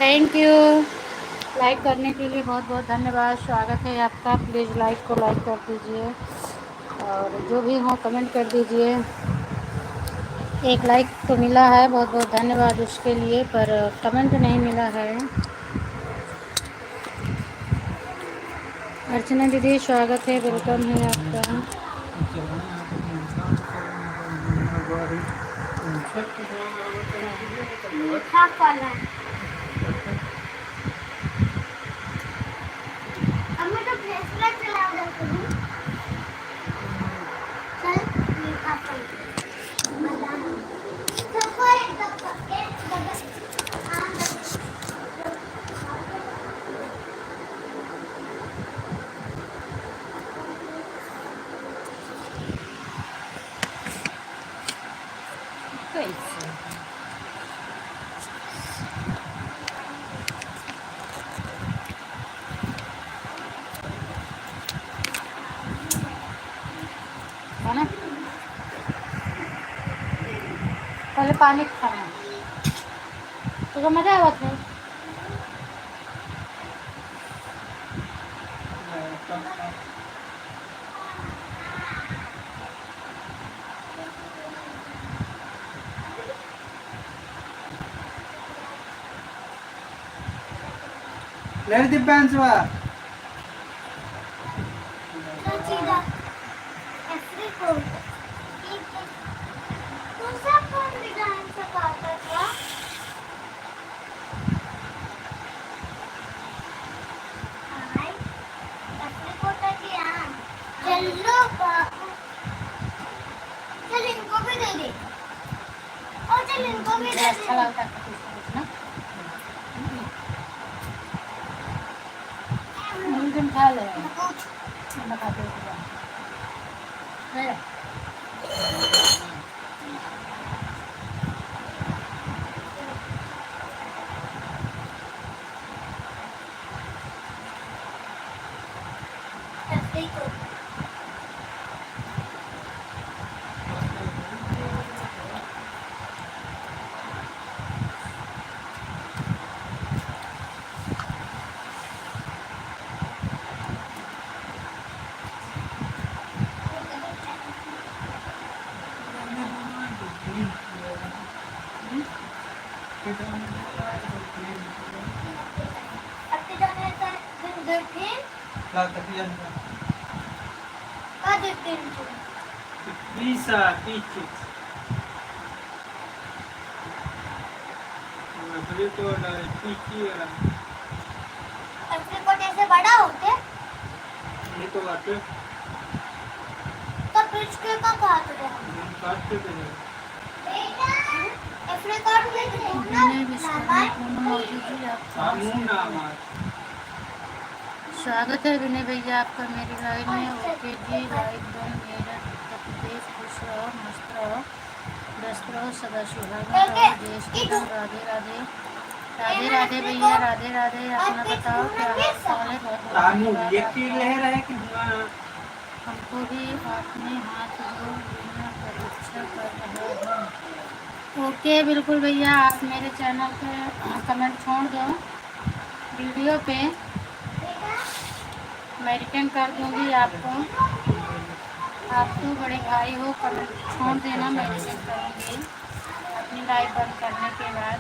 Thank you. Like करने के लिए बहुत बहुत धन्यवाद। स्वागत है आपका। प्लीज़ लाइक को लाइक कर दीजिए और जो भी हो कमेंट कर दीजिए। एक लाइक तो मिला है, बहुत बहुत धन्यवाद उसके लिए, पर कमेंट नहीं मिला है। अर्चना दीदी स्वागत है, वेलकम है आपका। है ना, पहले पानी खाना तो मजा आवत है। Let the bands were. चल इनको भी दे दे और चल इनको भी दे अच्छा दे। लगता है कुछ ना, उस दिन खा ले बता दे। Lisa, teach it. तो ऐसे बड़ा होते ये तो आते तो फ्रिज के का काट दे काटते थे। ऐसे काट दे नाम स्वागत है विनय भैया आपका मेरी लाइव में। ओके जी, लाइव बन मेरा उत्तर प्रदेश, खुश रहो, मस्त रहो, व्यस्त रहो, सदा सुहागन रहो, देश के नाम। राधे राधे। राधे राधे भैया, राधे राधे। अपना बताओ क्या हाल चाल है। बहुत बहुत धन्यवाद आपका। हमको भी अपने हाथ जोड़ लेना, प्रतीक्षा कर रहा हूँ। ओके बिल्कुल भैया, आप मेरे चैनल पे कमेंट छोड़ दो वीडियो पे, मैं रिटर्न कर दूँगी आपको। आप तो बड़े भाई हो, कमेंट छोड़ देना, मैं रिटर्न करूँगी अपनी लाइव बंद करने के बाद।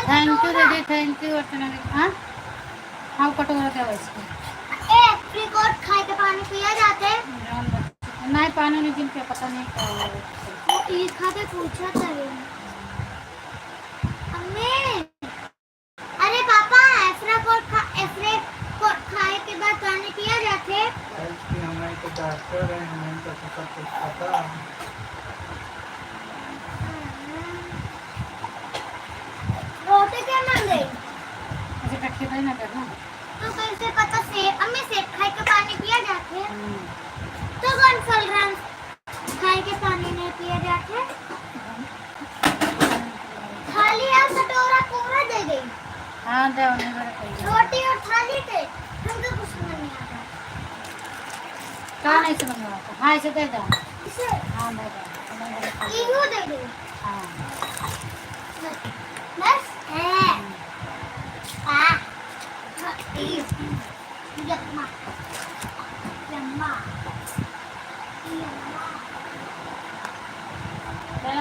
थैंक यू दीदी, थैंक यू अर्चना दीदी। हाँ हाँ कटोरा क्या वैसे एप्रिकॉट खाए के पानी पिया जाते नहीं पानी नहीं जिनके पता नहीं क्या हुआ है। वो ई खाते पूछा था अम्मी। अरे पापा एप्रिकॉट खाए के बाद पानी पिया जाते। कि हमारे तो डॉक्टर हैं, हमें तो सब कुछ पता है। रोटी क्या मांगे ऐसे कट्टे तो ना करना। तो कैसे पता सेब अम्मी सेब खाए के पानी पिया जाते तो कौन फल खाए के पानी नहीं पिया जाते। थाली और कटोरा पूरा दे दे। हाँ दे उन्हें मेरे को रोटी और थाली दे हमको कुछ नहीं आता। कहाँ नहीं से बनवाता। हाँ इसे दे दो। इसे हाँ दे दो। इहो दे दे। हाँ बस है आ यम्मा यम्मा यम्मा दे।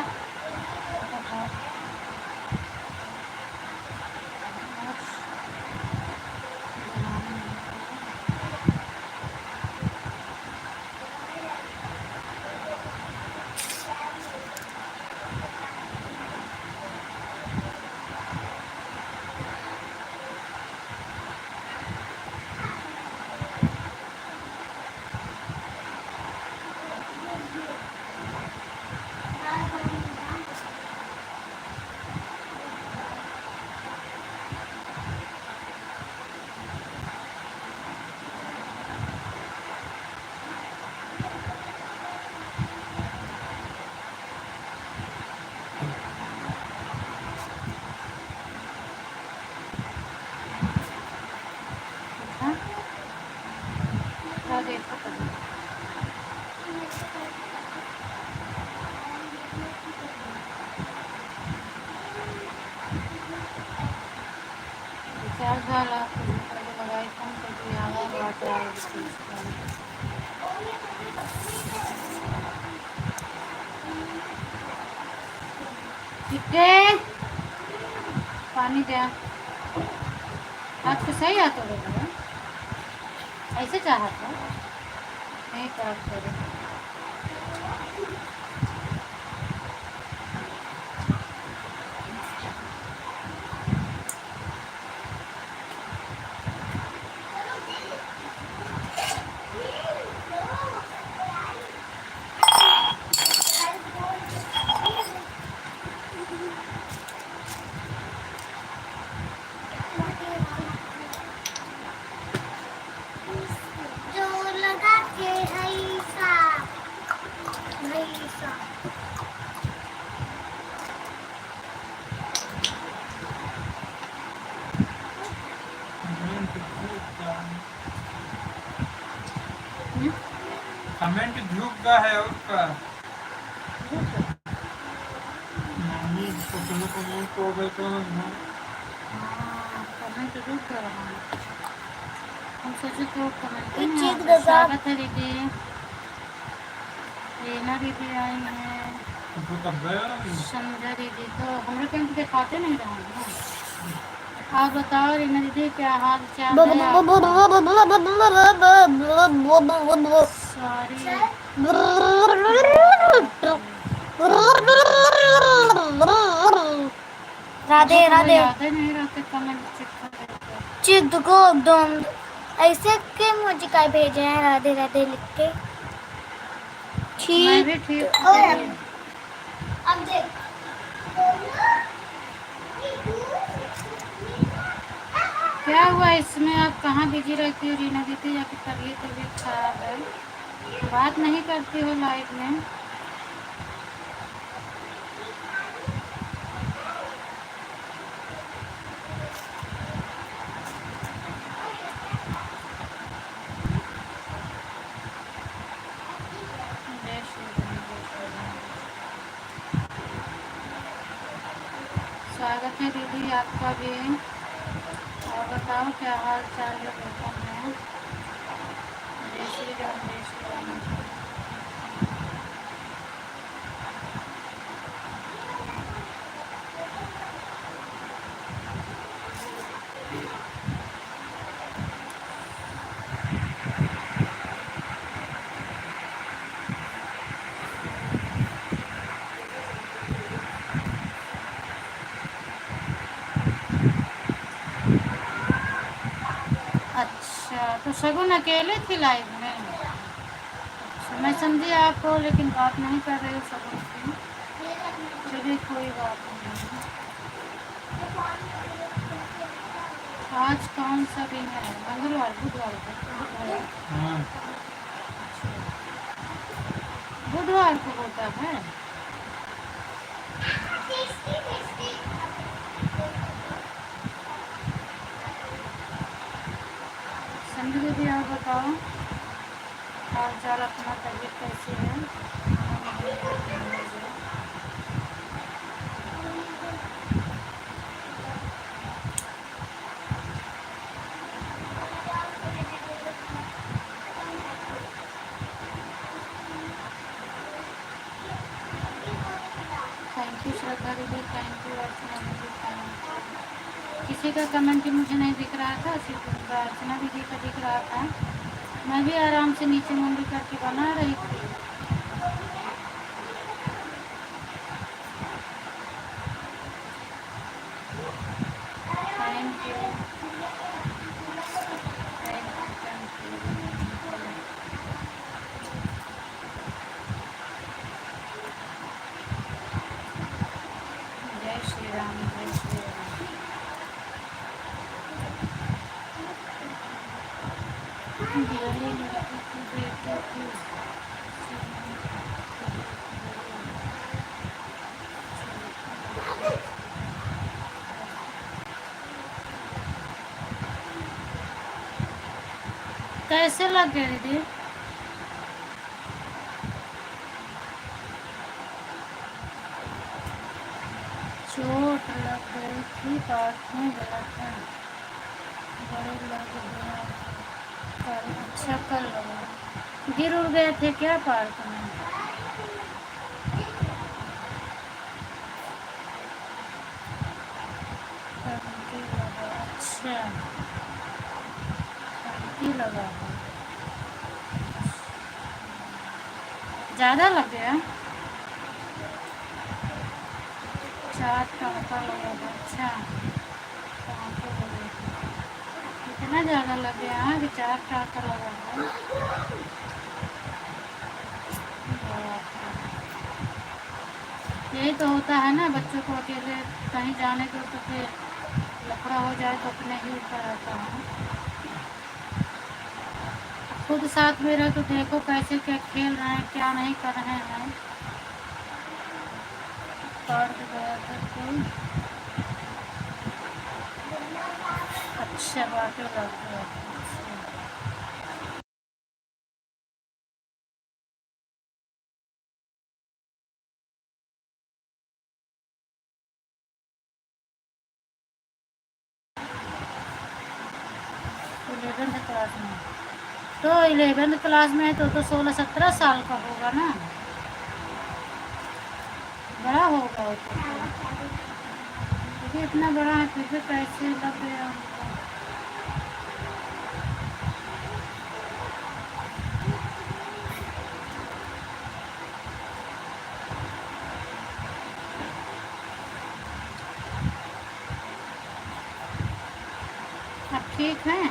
हाँ दे दो। रिचार्ज वाला लगाई फोन कर दिया बात ठीक है। पानी दे आज तो सही आता है। ऐसे चाहता नहीं प्राप्त करें। जो लगा के हैसा हैसा कमेंट ग्रुप का है उसका नानी तो कमेंट हो गए तो कमेंट जरूर कर रहा हूँ। हम सोचे तो कमेंट ये नहीं चेक आता। दे दो। स्वागत है दीदी। रीना दीदी आई हैं। तो कब गए संध्या दीदी तो हम लोग कहीं दिखाते नहीं रहे हैं। आप बताओ रीना दीदी क्या हाल चाल है आपका? सॉरी राधे राधे याद ही नहीं रहते कमेंट चेक करते। चिद को एकदम ऐसे के मुझे का भेजे हैं राधे राधे लिख के मैं ठीक। भी ठीक अब देख क्या हुआ इसमें? आप कहाँ बिजी रहती हो रीना दीदी? या फिर तबीयत खराब है? बात नहीं करती हो लाइव में? स्वागत है दीदी आपका भी। और बताओ क्या हाल चाल है? वेलकम है। जय श्री राम जय श्री राम। शगुन अकेले थी लाइव में? अच्छा, मैं समझी आप हो लेकिन बात नहीं कर रहे हो शगुन से। चलिए कोई बात नहीं। आज कौन सा दिन है? मंगलवार, बुधवार को? हाँ बुधवार को होता है। संजू दीदी आप बताओ हाल चाल अपना, तबीयत कैसी है? थैंक यू श्रद्धा दीदी, थैंक यू अर्चना दीदी, थैंक यू। किसी का कमेंट ही मुझे नहीं दिख रहा था, सिर्फ उनका अर्चना दीदी का दिख रहा था। मैं भी आराम से नीचे मुंडी करके बना रही थी। Thank you, thank you. जय श्री राम, जय श्री राम। दिवाली लड़की की बेटी की कैसे लग गए दीदी? चोट लग गई थी, पार्क में गया था, बड़े लग गया। अच्छा कर लगा। गिर उड़ गए थे क्या पार्क में? टंकी लगा, अच्छा टंकी लगा है। ज़्यादा लग गया? 4 टाँका लगा था, अच्छा टाँके लगे थे। इतना ज़्यादा लग गया हाँ कि 4 टाँका लगा है। यही तो होता है ना, बच्चों को अकेले कहीं जाने को तो फिर लफड़ा हो जाए तो अपने ही ऊपर आता है। खुद साथ में रहे तो देखो कैसे क्या खेल रहे हैं, क्या नहीं कर रहे हैं। पार्क गया था कोई, अच्छा बातें लग गया। इलेवेंथ क्लास में तो 11th क्लास में है तो 16-17 साल का होगा ना, बड़ा होगा वो तो। क्योंकि इतना बड़ा है फिर भी कैसे लग गया उनको। अब ठीक है।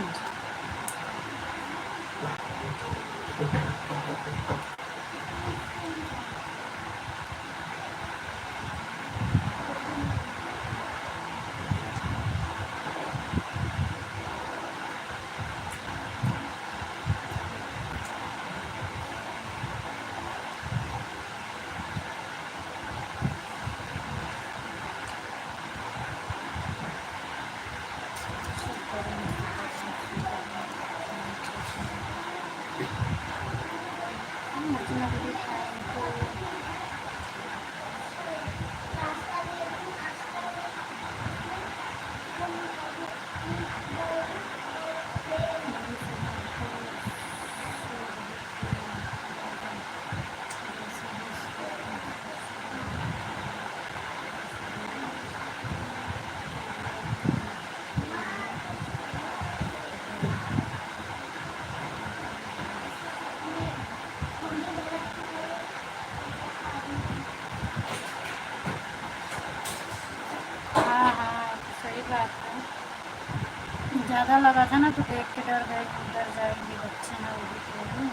ज़्यादा लगा था ना तो देख के डर गए, डर जाएंगे बच्चे ना, वो भी तो होगी।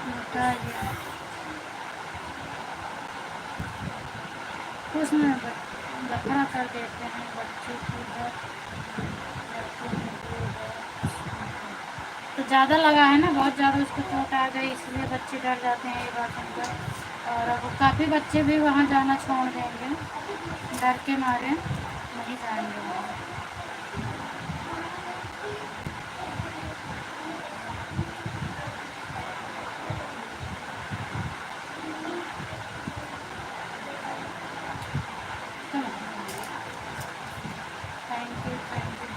बताइए कुछ में लफड़ा कर देते हैं बच्चे को इधर, लड़के में भी है। तो ज़्यादा लगा है ना, बहुत ज़्यादा उसको चोट आ गई, इसलिए बच्चे डर जाते हैं ये बात सुनकर। और अब काफ़ी बच्चे भी वहाँ जाना छोड़ देंगे, डर के मारे नहीं जाएंगे वहाँ। Thank you, thank you.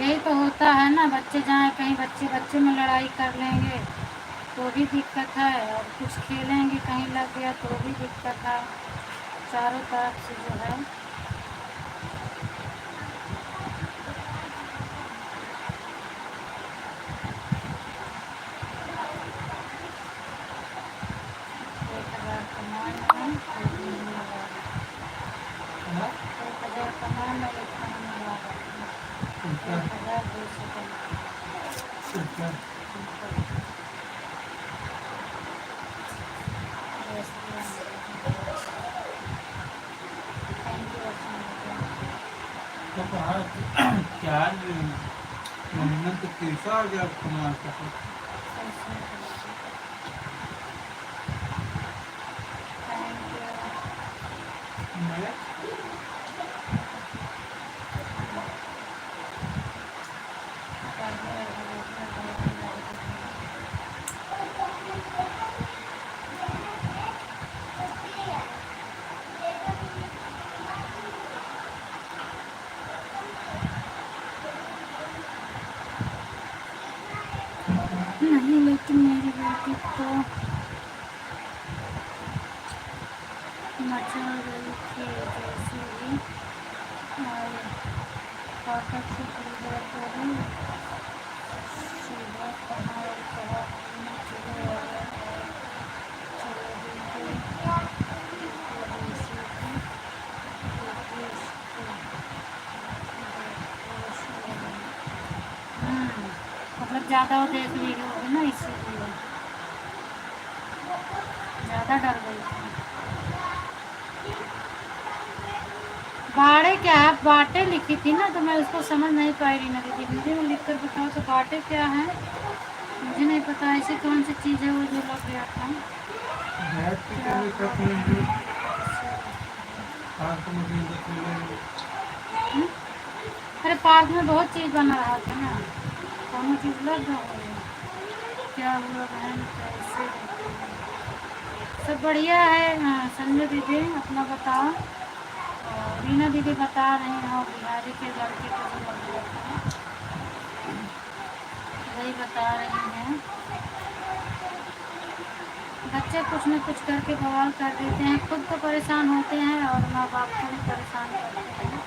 यही तो होता है ना, बच्चे जाएं कहीं, बच्चे बच्चे में लड़ाई कर लेंगे तो भी दिक्कत है, और कुछ खेलेंगे कहीं लग गया तो भी दिक्कत है, चारों तरफ से जो है। एक हज़ार कमाए हैं, एक महीने बाद। हाँ? 1000 कमाए में एक महीने बाद, ठीक है, 1200 कमाए। ठीक है। थैंक यू अच्छा। तो कहा क्या महीना तो 30,000 कमाता है। मैं नहीं, लेकिन मेरी बेटी तो मचा रही थी जैसे ही आए फाटक से गुजरा करी, सीधा कहाँ और कहाँ हमने चले आया और चले भी गए विदेशी की देश को देश लगा। मतलब ज़्यादा वो देख ली होगी ना, इसीलिए ज़्यादा डर गई थी। बाड़े क्या है, बाटे लिखी थी ना तो मैं उसको समझ नहीं पाई रही ना दीदी, हिंदी में लिख कर बताओ तो बाटे क्या है, मुझे नहीं पता ऐसी कौन सी चीज़ है वो जो लग गया था। बैठ के क्या चले हुआ करेंगे, कैसे? पार्क में भी निकलेंगे। हम्म? अरे पार्क में बहुत चीज़ बना रहा था ना, दोनों चीज़ लग गई। क्या हुआ बहन, कैसे रहती है? सब बढ़िया है। हाँ, संजय दीदी अपना बताओ। और रीना दीदी बता रही हो बिहारी के लड़के को जो लग गया था, वही बता रही हैं। बच्चे कुछ न कुछ करके बवाल कर देते हैं, खुद तो परेशान होते हैं और माँ बाप को भी परेशान करते हैं।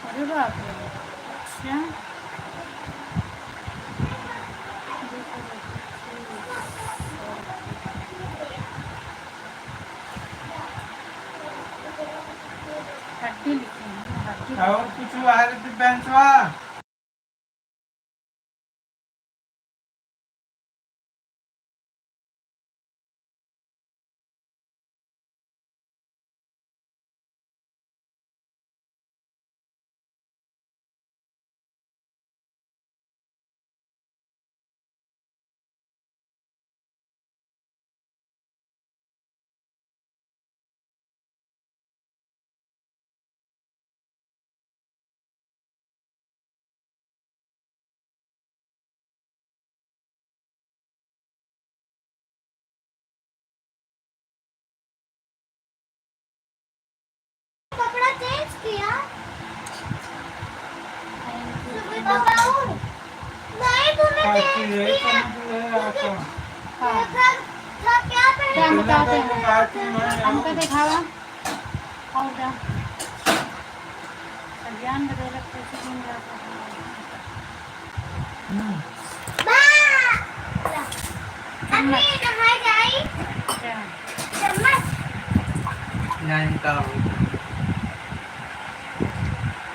अरे बाप रे, अच्छा देखो हड्डी लिखी है ना, हड्डी। और कुछ बाहर दिव्यांशवा कपड़ा चेंज किया थैंक यू। सुबह तो बाउल नहीं तूने काफी चेंज है किया समझ रहे आपको। हाँ, था क्या पहन क्या हम बताते को हैं बात नहीं हमको है। दिखावा और जा ज्ञान बदौलत कैसे दिन जाता बा अम्मी नहाए जाई क्या चम्मच नहीं का हो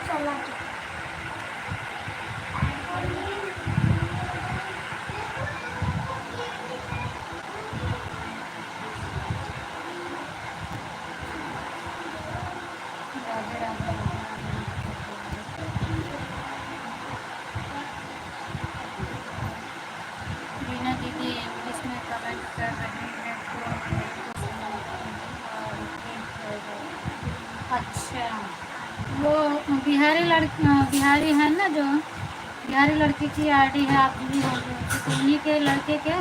चला राधे राधे रीना दीदी इंग्लिश में कमेंट कर रही है तो मेरे को समझ नहीं आ रही है। अच्छा वो बिहारी है ना जो बिहारी लड़की की आईडी है आप जुड़ी होगी तो उन्हीं के लड़के के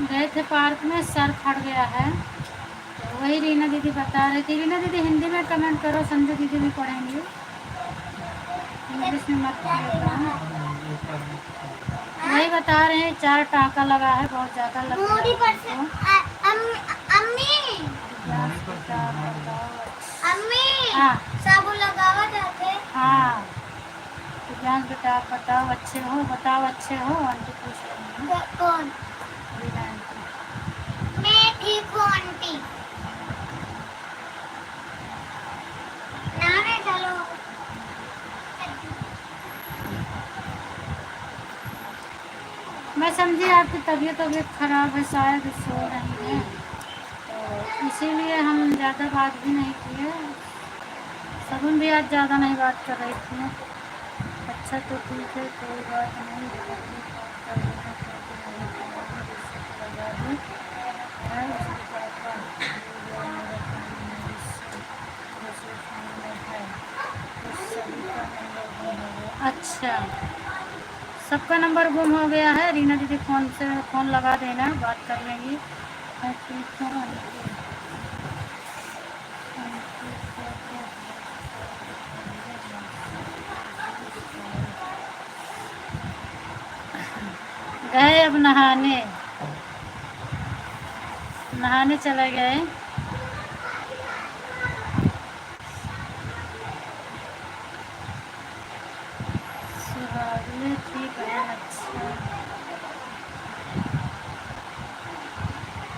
गए थे पार्क में सर फट गया है तो वही रीना दीदी बता रही थी। रीना दीदी हिंदी में कमेंट करो, संजू दीदी भी पढ़ेंगी, इंग्लिश में मत करो। वही बता रहे हैं 4 टाका लगा है, बहुत ज़्यादा लग मोदी पर से रहा अम्मी अम्मी हाँ साबुन लगावा जाते हाँ दिव्यांश बेटा आप बताओ अच्छे हो आंटी पूछ रही हैं कौन रीना आंटी। मैं ठीक हूँ आंटी नहाने चलो मैं समझी आपकी तबीयत खराब है, शायद सो रही है तो इसीलिए हम ज़्यादा बात भी नहीं किए। सगुन भी आज ज़्यादा नहीं बात कर रही थी। अच्छा तो ठीक है कोई बात नहीं, लगा दी है उसके पापा जो मेरा दूसरे फ़ोन में है उस सभी का नंबर गुम हो गया। अच्छा सबका नंबर गुम हो गया है। रीना दीदी फ़ोन लगा देना, बात कर लेंगी। मैं ठीक हूँ गए अब नहाने चले गए। सुहागने ठीक है। अच्छा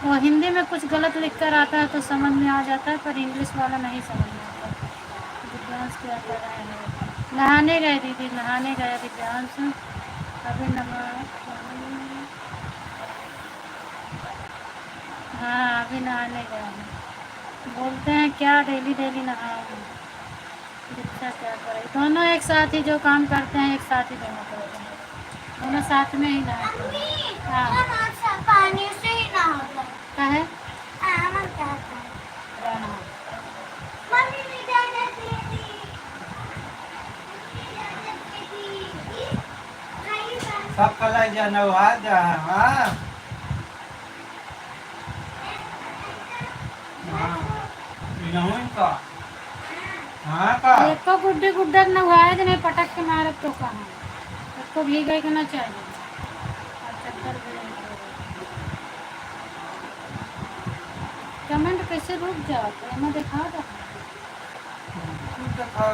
वो हिंदी में कुछ गलत लिख कर आता है तो समझ में आ जाता है, पर इंग्लिश वाला नहीं समझ में आता। दिव्यांश क्या कर रहे हैं? नहाने गए दीदी, नहाने गए दिव्यांश अभी हाँ अभी नहाने गए हैं। बोलते हैं क्या डेली डेली नहाओ। अच्छा क्या करें, दोनों एक साथ ही जो काम करते हैं एक साथ ही दोनों करते हैं, दोनों साथ में ही नहाते अम्मी हैं। हाँ हम पानी से ही नहाते हैं क्या है हम कहते हैं रहना मम्मी भी इजाजत दे दी इजाजत दे दी नहीं कर सब कला जनवा जा हाँ नहीं का हाँ का एक को गुड्डे गुड्डर नहाए तो नहीं पटक के मारे तो कहाँ उसको भीगे के ना चाहिए और चक्कर भी नहीं करेगा। कमेंट कैसे रुक जाते हैं, मैं दिखा था तू तो खा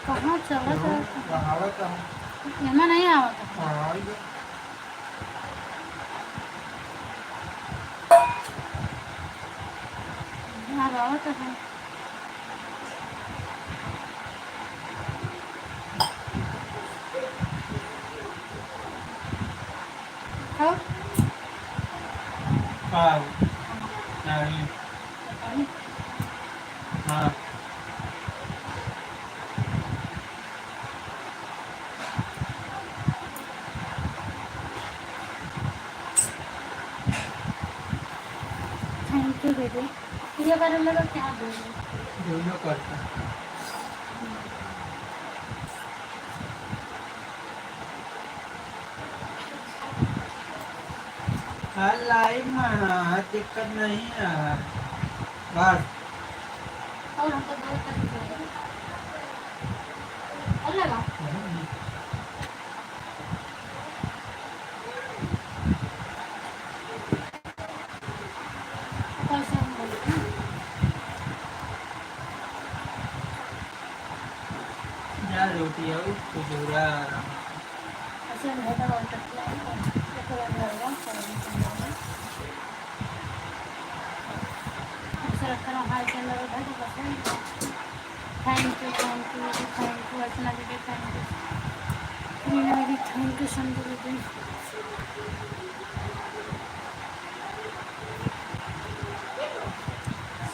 कहाँ चला जाता कहावत है एमा नहीं आवत हाँ अब आवत है। और हाँ नहीं हाँ थैंक यू दीदी। ये बार लगा क्या बोलूं दोनों करता लाइव में दिक्कत नहीं है बस और हमको दो कर और लगा दिया तो जुरा ऐसे हम हेटा वाला टक्की आएगा एक बार लगेगा ऐसे रखा रहा हाई के अंदर उठा के बस वही थैंक यू अर्चना दीदी थैंक यू मीना दीदी थैंक यू संजू दीदी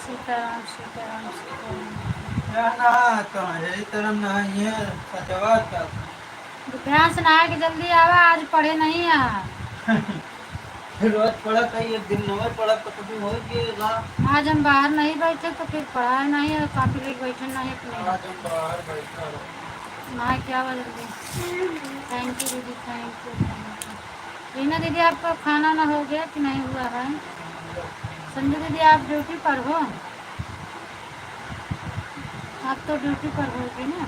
सीताराम सीताराम सीताराम क्या नहा तो यही तरह नहाइए सचवा का दोपहर से नहा के जल्दी आवा आज पढ़े नहीं आ रोज पढ़ा था ये दिन नंबर पढ़ा तो कभी हो गया आज हम बाहर नहीं बैठे तो फिर पढ़ाए नहीं और काफी लेट बैठे नहीं अपने आज हम बाहर बैठा रहो नहा क्या हुआ जल्दी थैंक यू दीदी थैंक यू रीना दीदी आपका खाना ना हो गया कि नहीं हुआ है संजू दीदी आप ड्यूटी पर हो आप तो ड्यूटी पर होगी ना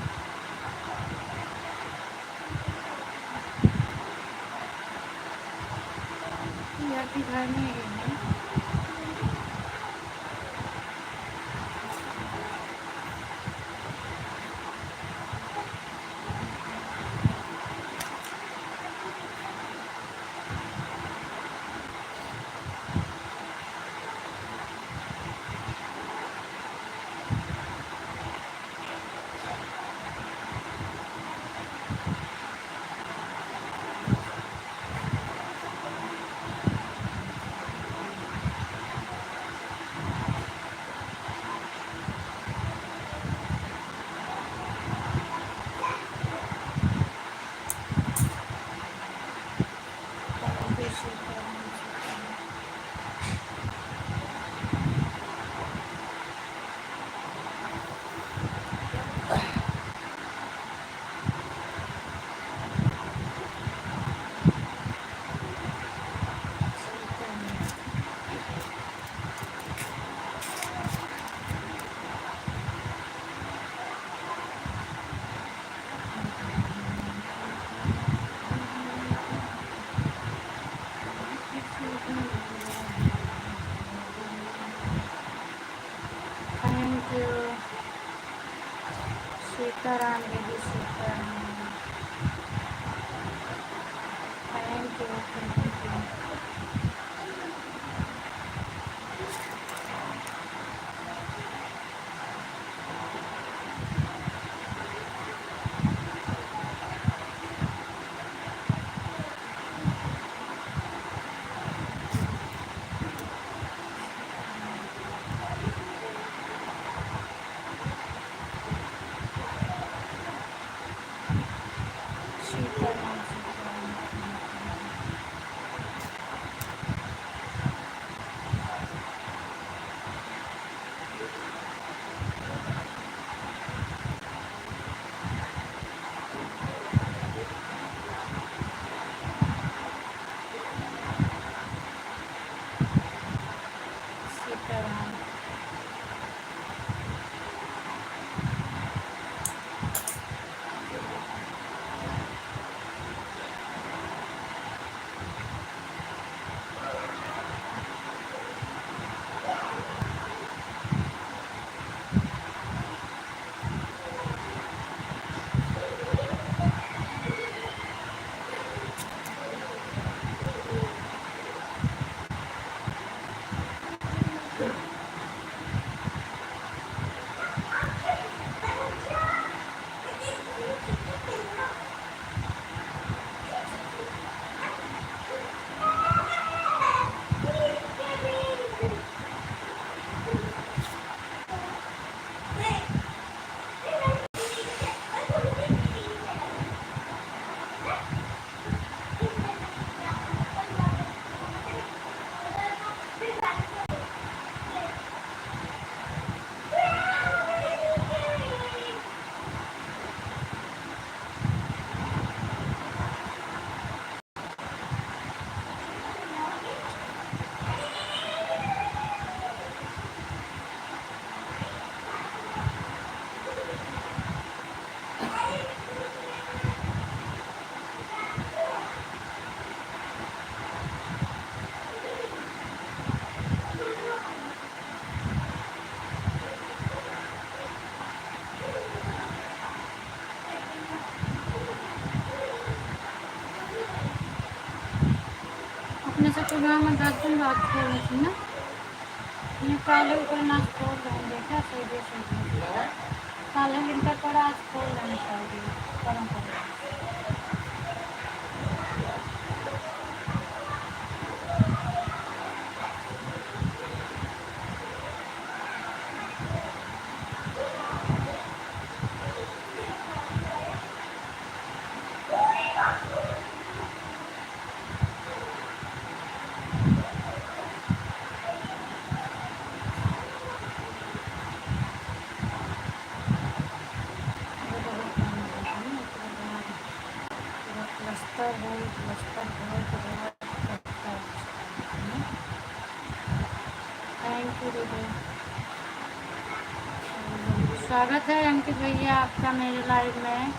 या कि घर में ही है थैंक यू सीताराम दीदी सीताराम थैंक यू सीताराम सीताराम से तो गाँव में 10 दिन बाद खोल रही थी ना, ये काले ऊपर नाच खोल रहे हैं, देखा सही देखा काले लिंटर पर आज खोल रहे हैं शायद परंपरा। थैंक यू दीदी, स्वागत है अंकित भैया आपका मेरे लाइव में।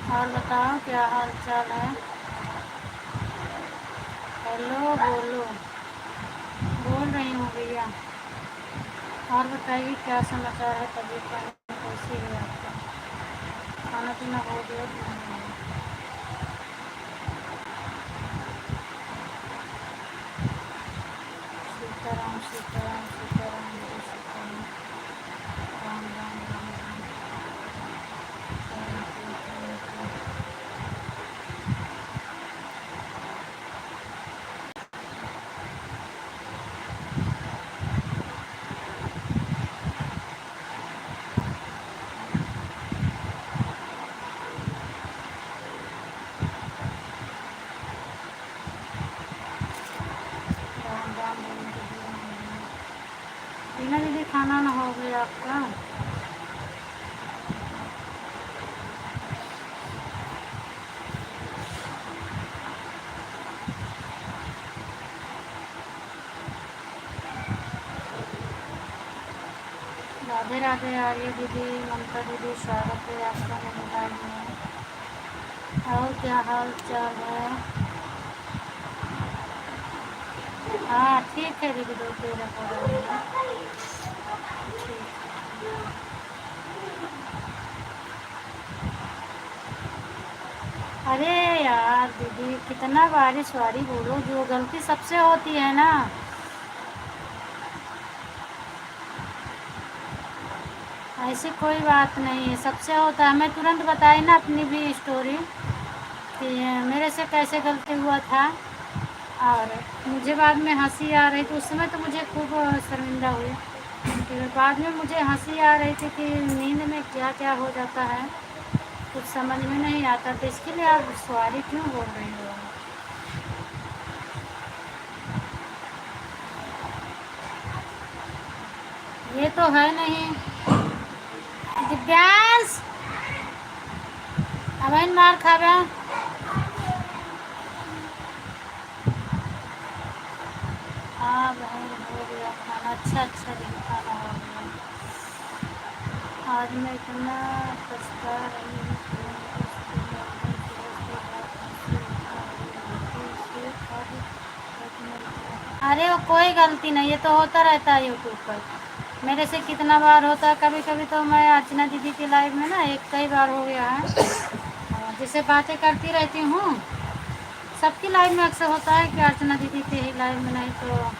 और बताओ क्या हाल चाल है। हेलो बोलो, बोल रही हूँ भैया। और बताइए क्या समाचार है, तबीयत पानी कैसी है आपका, खाना पीना हो गया कि नहीं? सीताराम सीताराम सीताराम जय Sitaram, Ram Ram Ram Ram. Thank you thank you. Ram Ram बोलने के लिए रीना दीदी, खाना ना हो गया आपका? राधे राधे आर्य दीदी, ममता दीदी, स्वागत है आपका मेरे लाइव में। और क्या हाल चाल है? हाँ ठीक है दीदी, 2-13 हो रहा है। ठीक। अरे यार दीदी, कितना बारिश वारी बोलो, जो गलती सबसे होती है ना। ऐसी कोई बात नहीं है, सबसे होता है। मैं तुरंत बताई ना अपनी भी स्टोरी कि मेरे से कैसे गलती हुआ था, और मुझे बाद में हंसी आ रही थी। उस समय तो मुझे खूब शर्मिंदा हुई, फिर बाद में मुझे हंसी आ रही थी कि नींद में क्या क्या हो जाता है, कुछ समझ में नहीं आता। तो इसके लिए आप सॉरी क्यों बोल रही हो? ये तो है नहीं दिव्यांश, अब इन मार खावे। हाँ बहन हो गया खाना, अच्छा अच्छा दिन खाना हो गया। आज मैं इतना पछता रही हूँ कि मैंने उसकी गर्दन सुबह से रात हंसी उठा रही थी। अरे वो कोई गलती नहीं, ये तो होता रहता है यूट्यूब पर, मेरे से कितना बार होता है। कभी कभी तो मैं अर्चना दीदी के लाइव में ना कई बार हो गया है, जैसे बातें करती रहती हूँ, सबकी लाइव में अक्सर होता है कि अर्चना दीदी के ही लाइव में नहीं तो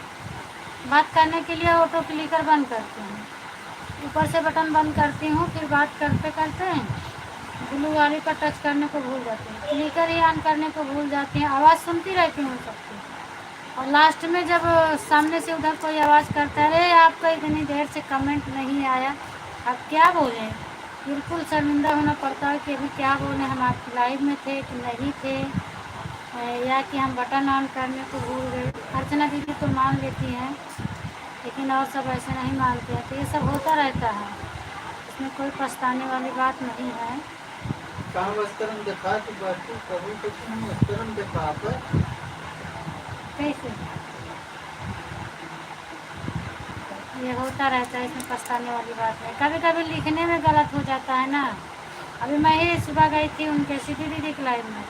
बात करने के लिए ऑटो क्लिकर बंद करती हूँ, ऊपर से बटन बंद करती हूँ, फिर बात करते करते ब्लू वाली पर टच करने को भूल जाती हूँ, क्लिकर ही ऑन करने को भूल जाती हैं। आवाज़ सुनती रहती हूँ सबकी, और लास्ट में जब सामने से उधर कोई आवाज़ करता है, अरे आपका इतनी देर से कमेंट नहीं आया, अब क्या बोलें। बिल्कुल शर्मिंदा होना पड़ता है कि अभी क्या बोलें, हम आपकी लाइव में थे कि नहीं थे, या कि हम बटन ऑन करने को भूल गए। अर्चना दीदी तो मान लेती हैं, लेकिन और सब ऐसे नहीं मानते हैं। तो ये सब होता रहता है, इसमें कोई पछताने वाली बात नहीं है। कहाँ वस्त्रम दिखा तो बाकी कभी कुछ नहीं, वस्त्रम दिखा पर कैसे ये होता रहता है, इसमें पछताने वाली बात है। कभी कभी लिखने में गलत हो जाता है ना। अभी मैं ही सुबह गई थी उनके सीधी दीदी के लाइव में,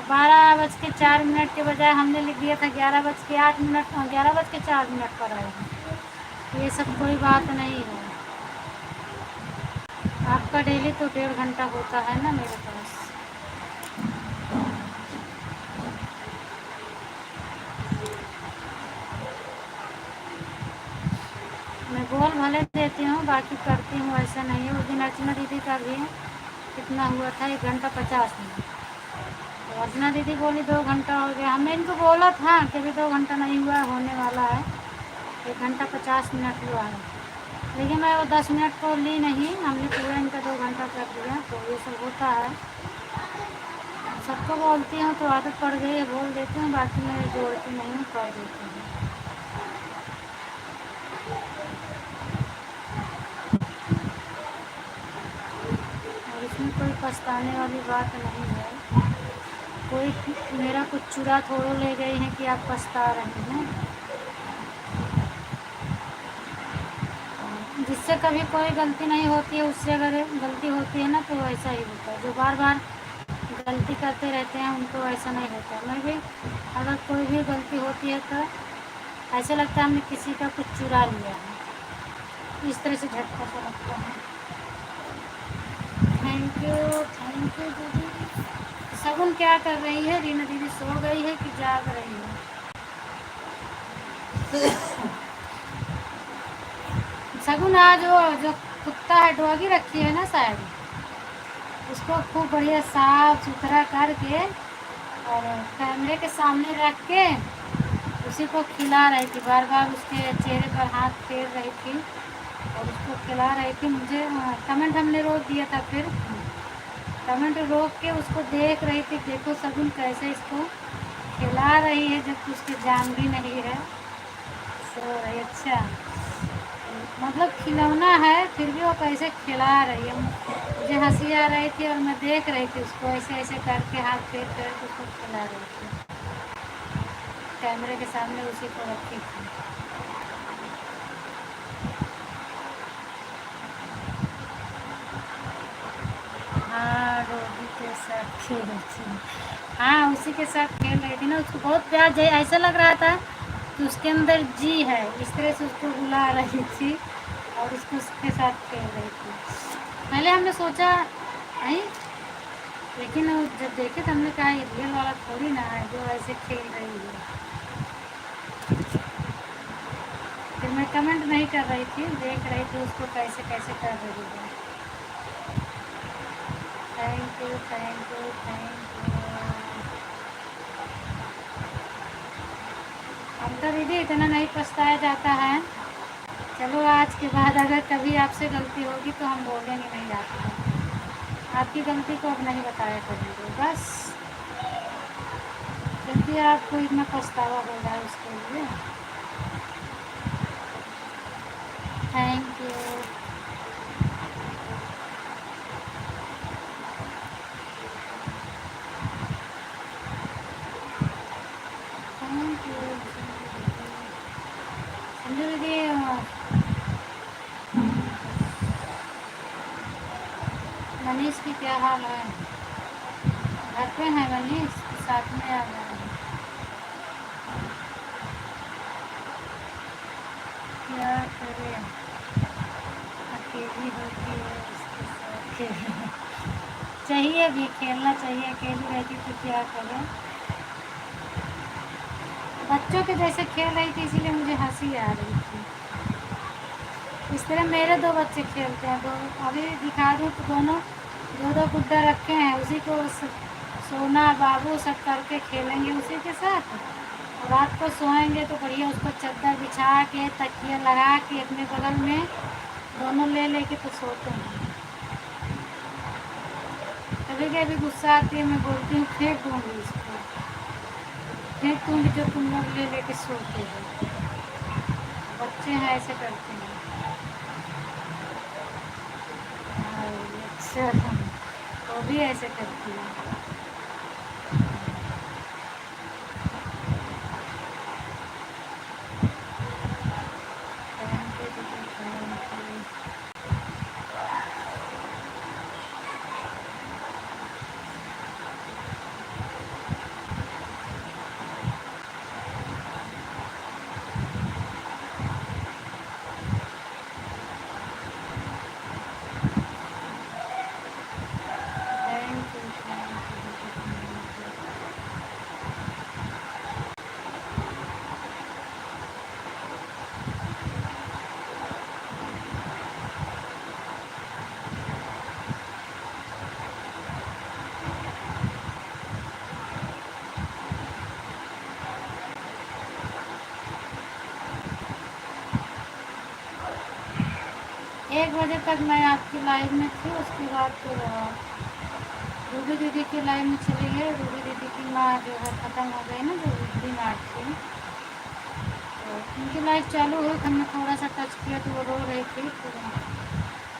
12:04 के बजाय हमने लिख दिया था 11:08 और 11:04 पर आएगी। ये सब कोई बात नहीं है। आपका डेली तो 1.5 घंटा होता है ना मेरे पास। बोल भले देती हूँ, बाकी करती हूँ ऐसा नहीं है। उस दिन अर्चना दीदी का भी कितना हुआ था, 1 घंटा 50 मिनट। तो अर्चना दीदी बोली 2 घंटा हो गया। हमने इनको बोला था कि अभी 2 घंटा नहीं हुआ, होने वाला है, 1 घंटा 50 मिनट हुआ है। लेकिन मैं वो 10 मिनट को ली नहीं, हमने पूरा इनका 2 घंटा कर दिया। तो ये सब होता है, सबको बोलती हूँ तो आदत पड़ गई है, बोल देती हूँ, बाकी मैं जोड़ती नहीं हूँ, कर देती हूँ। और इसमें कोई पछताने वाली बात नहीं है। कोई मेरा कुछ चुरा थोड़ो ले गई है कि आप पछता रहे हैं। जिससे कभी कोई गलती नहीं होती है, उससे अगर गलती होती है ना, तो ऐसा ही होता है। जो बार बार गलती करते रहते हैं उनको ऐसा नहीं होता है। मैं भी अगर कोई भी गलती होती है तो ऐसा लगता है हमने किसी का कुछ चुरा लिया है, इस तरह से झटका सा लगता है। थैंक यू दीदी। शगुन क्या कर रही है? रीना दीदी सो गई है कि जाग रही है? शगुन आज वो जो कुत्ता है, डॉगी रखी है ना शायद, उसको खूब बढ़िया साफ सुथरा करके और कैमरे के सामने रख के उसी को खिला रही थी। बार बार उसके चेहरे पर हाथ फेर रही थी और उसको खिला रही थी। मुझे कमेंट हमने रोक दिया था, फिर कमेंट रोक के उसको देख रही थी, देखो शगुन कैसे इसको खिला रही है, जबकि उसकी जान भी नहीं है। सो रही, अच्छा मतलब खिलौना है फिर भी वो कैसे खिला रही है। मुझे हंसी आ रही थी और मैं देख रही थी उसको ऐसे ऐसे करके हाथ फेर करके उसको खिला रही थी, कैमरे के सामने उसी को रखी थी। हाँ रोबी के साथ खेल रही थी, हाँ उसी के साथ खेल रही थी ना। उसको बहुत प्यार, ऐसा लग रहा था कि उसके अंदर जी है, इस तरह से उसको बुला रही थी और उसके साथ खेल रही थी। पहले हमने सोचा नहीं, लेकिन जब देखे तो हमने कहा ये रियल वाला थोड़ी ना है जो ऐसे खेल रही है। फिर मैं कमेंट नहीं कर रही थी, देख रही थी उसको कैसे कैसे कर रही है। Thank you. अब तो दीदी इतना नहीं पछताया जाता है। चलो आज के बाद अगर कभी आपसे गलती होगी तो हम बोलेंगे नहीं आपकी गलती को अब नहीं बताया करेंगे बस, क्योंकि आपको इतना पछतावा हो रहा है उसके लिए। Thank you. संजू दीदी मनीष की क्या हाल है? घर पे है मनीष, साथ में आ गए हैं? क्या करे, अकेली होती है उसके साथ खेलना चाहिए, भी खेलना चाहिए। अकेली रहती तो क्या करें, बच्चों के जैसे खेल रही थी इसीलिए मुझे हंसी आ रही थी। इस तरह मेरे 2 बच्चे खेलते हैं, दो अभी दिखा दूँ तो दोनों 2 गुड्डा रखे हैं, उसी को सोना बाबू सब करके खेलेंगे उसी के साथ। और रात को सोएंगे तो बढ़िया उसको चादर बिछा के तकिया लगा के अपने बगल में दोनों ले लेके तो सोते हैं। कभी कभी गुस्सा आती है, मैं बोलती हूँ फेंक दूँगी इसको, फेंक दूँगी जो तुम लोग ले लेके सोते हो। बच्चे हैं ऐसे करते हैं। अच्छा, वो भी ऐसे करती है। Thank you. 1 बजे तक मैं आपकी लाइव में थी, उसके बाद फिर रूबी दीदी की लाइव में चली गई। रूबी दीदी की माँ जो है ख़त्म हो गई ना, जो बीमार थी, तो उनकी लाइव चालू हुई, हमने थोड़ा सा टच किया तो वो रो रही थी, फिर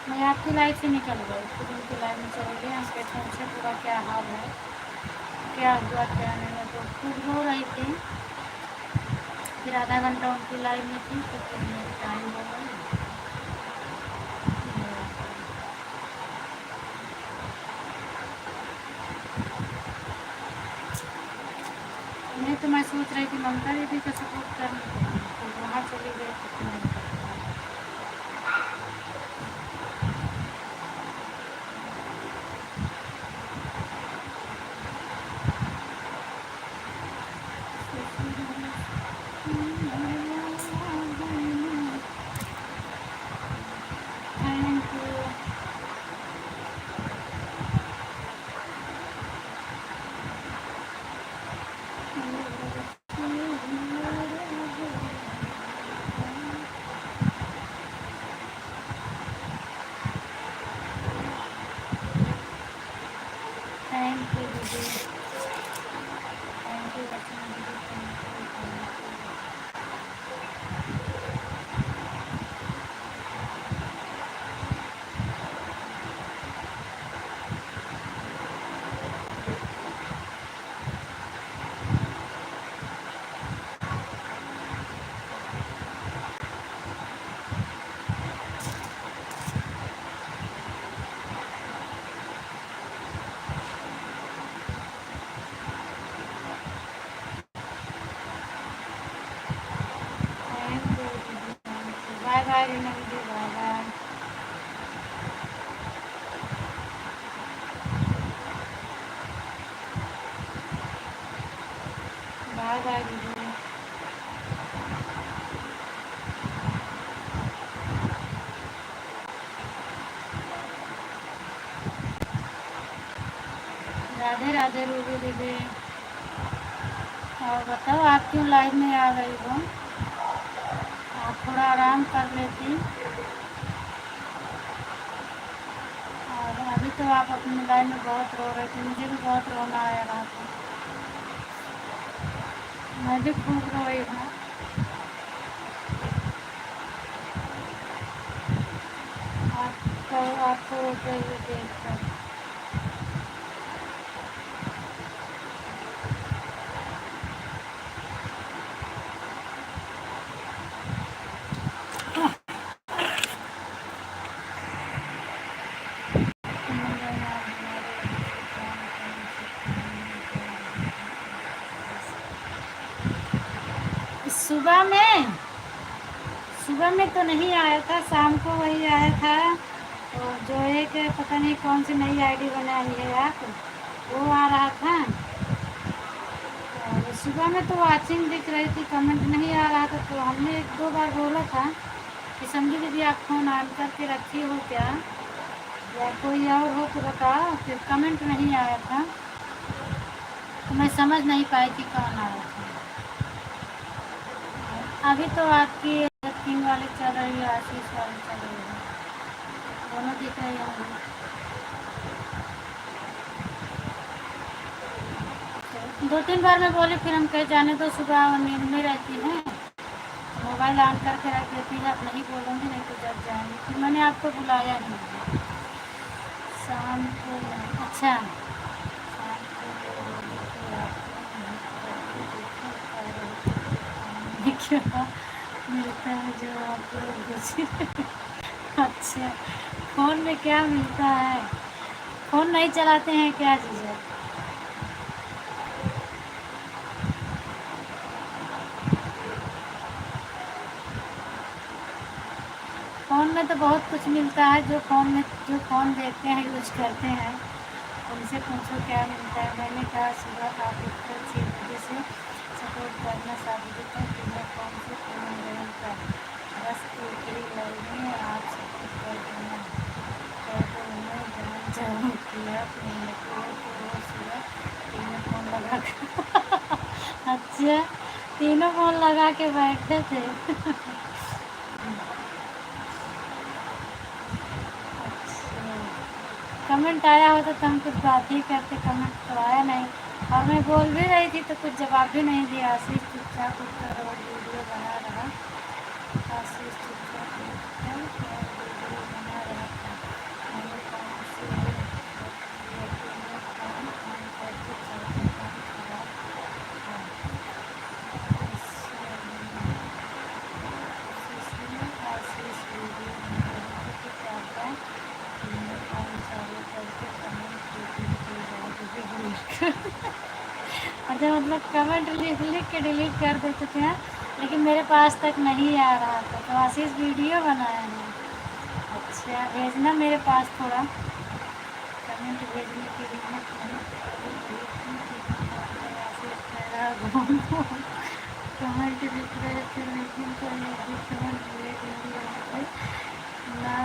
मैं आपकी लाइव से निकल गई, फिर उनकी लाइव में चली गई। हम कहते उनसे पूरा क्या हाल है, क्या हुआ क्या नहीं है, तो खुद रो रही थी। फिर आधा घंटा उनकी लाइव में थी, तो फिर मेरी टाइम हो गई। नहीं तो मैं सोच रही थी ममता दीदी का सपोर्ट करने के लिए, तो वहाँ चली गई तो फिर नहीं कर पाई। Thank you. थैंक यू दीदी, थैंक यू रचना दीदी, thank you. Bye bye Reena दीदी, बाय बाय। बाय बाय दीदी। राधे राधे रूबी दीदी। और बताओ आप क्यों लाइव में आ गई हो? आप थोड़ा आराम कर लेती। और अभी तो आप अपनी लाइव में बहुत रो रही थी, मुझे भी बहुत रोना आया रहा था, मैं भी खूब रोई हूँ। आपको रोते हुए देख कर। सुबह में सुबह में तो नहीं आया था, शाम को वही आया था। और जो एक पता नहीं कौन सी नई आईडी बनाई है आप, वो आ रहा था। और सुबह में तो वाचिंग दिख रही थी, कमेंट नहीं आ रहा था, तो हमने 1-2 बार बोला था कि समझी दीदी आप फ़ोन ऑन करके रखी हो क्या, या कोई और हो तो बताओ। फिर कमेंट नहीं आया था, तो मैं समझ नहीं पाई कि कौन आया था। अभी तो आपकी किंग वाली चल रही है, आशीष वाली चल रही है, दोनों दिख रही होंगी। 2-3 बार मैं बोली, फिर हम कहे जाने दो, सुबह नींद में रहती हैं, मोबाइल ऑन करके रख लेती है, आप नहीं बोलूँगी नहीं तो जब जाएंगी। फिर मैंने आपको बुलाया ही नहीं। शाम को अच्छा, शाम को क्या मिलता है जो आप लोग अच्छा, फ़ोन में क्या मिलता है? फ़ोन नहीं चलाते हैं क्या चीज़? फ़ोन में तो बहुत कुछ मिलता है, जो फ़ोन देखते हैं, यूज करते हैं, उनसे पूछो क्या मिलता है। मैंने कहा सुबह आप उठकर 6 बजे से सपोर्ट करना शादी का बिना फ़ोन से पूरा मिलता है, बस एक ही लाइव में आप सपोर्ट कर देना, कह तो उन्हें जान जाऊँ किया मैंने तो रोज़ सुबह तीनों फ़ोन लगा कर अच्छा, तीनों फ़ोन लगा के बैठे थे कमेंट आया होता तो हम कुछ बात ही करते, कमेंट तो आया नहीं। और मैं बोल भी रही थी तो कुछ जवाब भी नहीं दिया। आशीष चुपचाप उत्तर और वीडियो बना रहा। आशीष चुपचाप उत्तर और वीडियो बना रहा था। मैंने काम से मैं काम करते चलते काम खराब था। आशीष वीडियो बना रहे थे कि पापा मैंने काम चालू करके कमेंट डिलीट कर अच्छा, मतलब कमेंट लिख लिख के डिलीट कर देते थे हैं, लेकिन मेरे पास तक नहीं आ रहा था। तो आशीष वीडियो बनाया है। अच्छा, भेजना मेरे पास थोड़ा कमेंट भेजने की हिम्मत नहीं। आशीष कह रहा घूमो कमेंट लिख रहे थे लेकिन कोई भी कमेंट भेज नहीं रहे थे ना।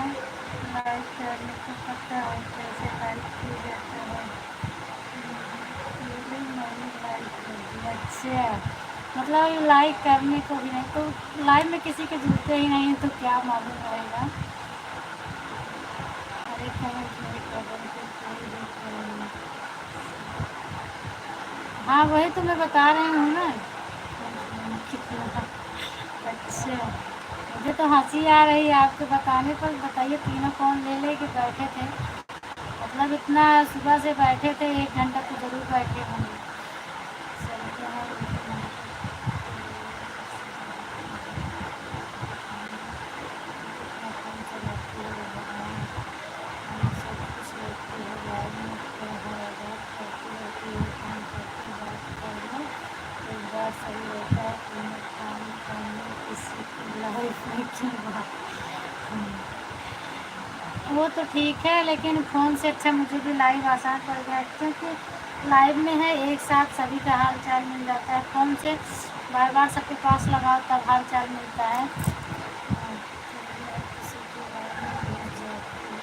लाइक करने को पता है कैसे लाइक किया जाता है। मैंने लाइक कर दिया। अच्छा, मतलब लाइक करने को भी नहीं, तो लाइव में किसी के जुड़ते ही नहीं तो क्या मालूम रहेगा। अरे कमेंट नहीं कर रहे थे, कोई भी कर रहे हैं। हाँ वही तो मैं बता रही हूँ ना कितना। अच्छा, मुझे तो हंसी आ रही है आपको बताने पर। बताइए तीनों कौन ले ले के बैठे थे, मतलब इतना सुबह से बैठे थे, 1 घंटा तो ज़रूर बैठे होंगे। चलते हैं इतना। कितना फोन चलाती है भगवान, हम सब कुछ लेती है लाइव में क्या है, बात करती रहती है, काम करती बात करना एक बार सही रहता है। तीनों काम करने किसी की लाइफ में की बात। वो तो ठीक है, लेकिन फ़ोन से अच्छा मुझे भी लाइव आसान पड़ गया है, क्योंकि लाइव में है एक साथ सभी का हाल चाल मिल जाता है। फ़ोन से बार बार सबके पास लगाओ तब हाल चाल मिलता है। किसी की लाइव में घुस जाती है,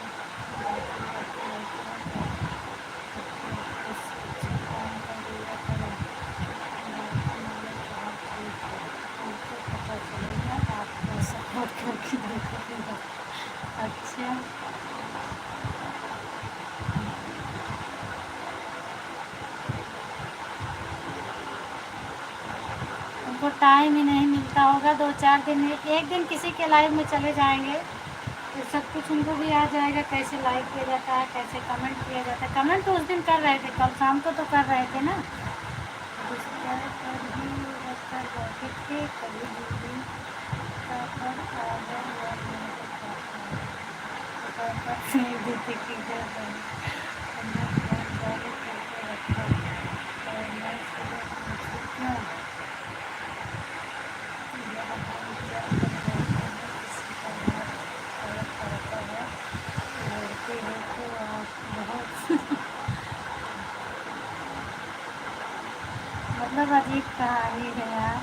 बातें करते रहते हैं, उससे अच्छा काम कर लिया करो। बाकी मतलब बहुत ठीक है, आपको पता चलेगा, आपको सपोर्ट करके देखोगे। अच्छा, उनको टाइम ही नहीं मिलता होगा। 2-4 दिन में एक दिन किसी के लाइव में चले जाएंगे तो सब कुछ उनको भी आ जाएगा, कैसे लाइक किया जाता है, कैसे कमेंट किया जाता है। कमेंट तो उस दिन कर रहे थे, कल शाम को तो कर रहे थे ना। बिस्तर पर ही रखकर बैठे थे, कभी दीदी का पर आ गया या मेरे पापा पर फेंक देते कि इधर हमने फ़ोन चालू करके रखा और मैं सुबह पूछी क्यों। यह हम क्या कर रहे हैं, किसी का हाथ फर्क पड़ता है। लड़के हो तो आप बहुत मतलब अजीब कहानी है यार,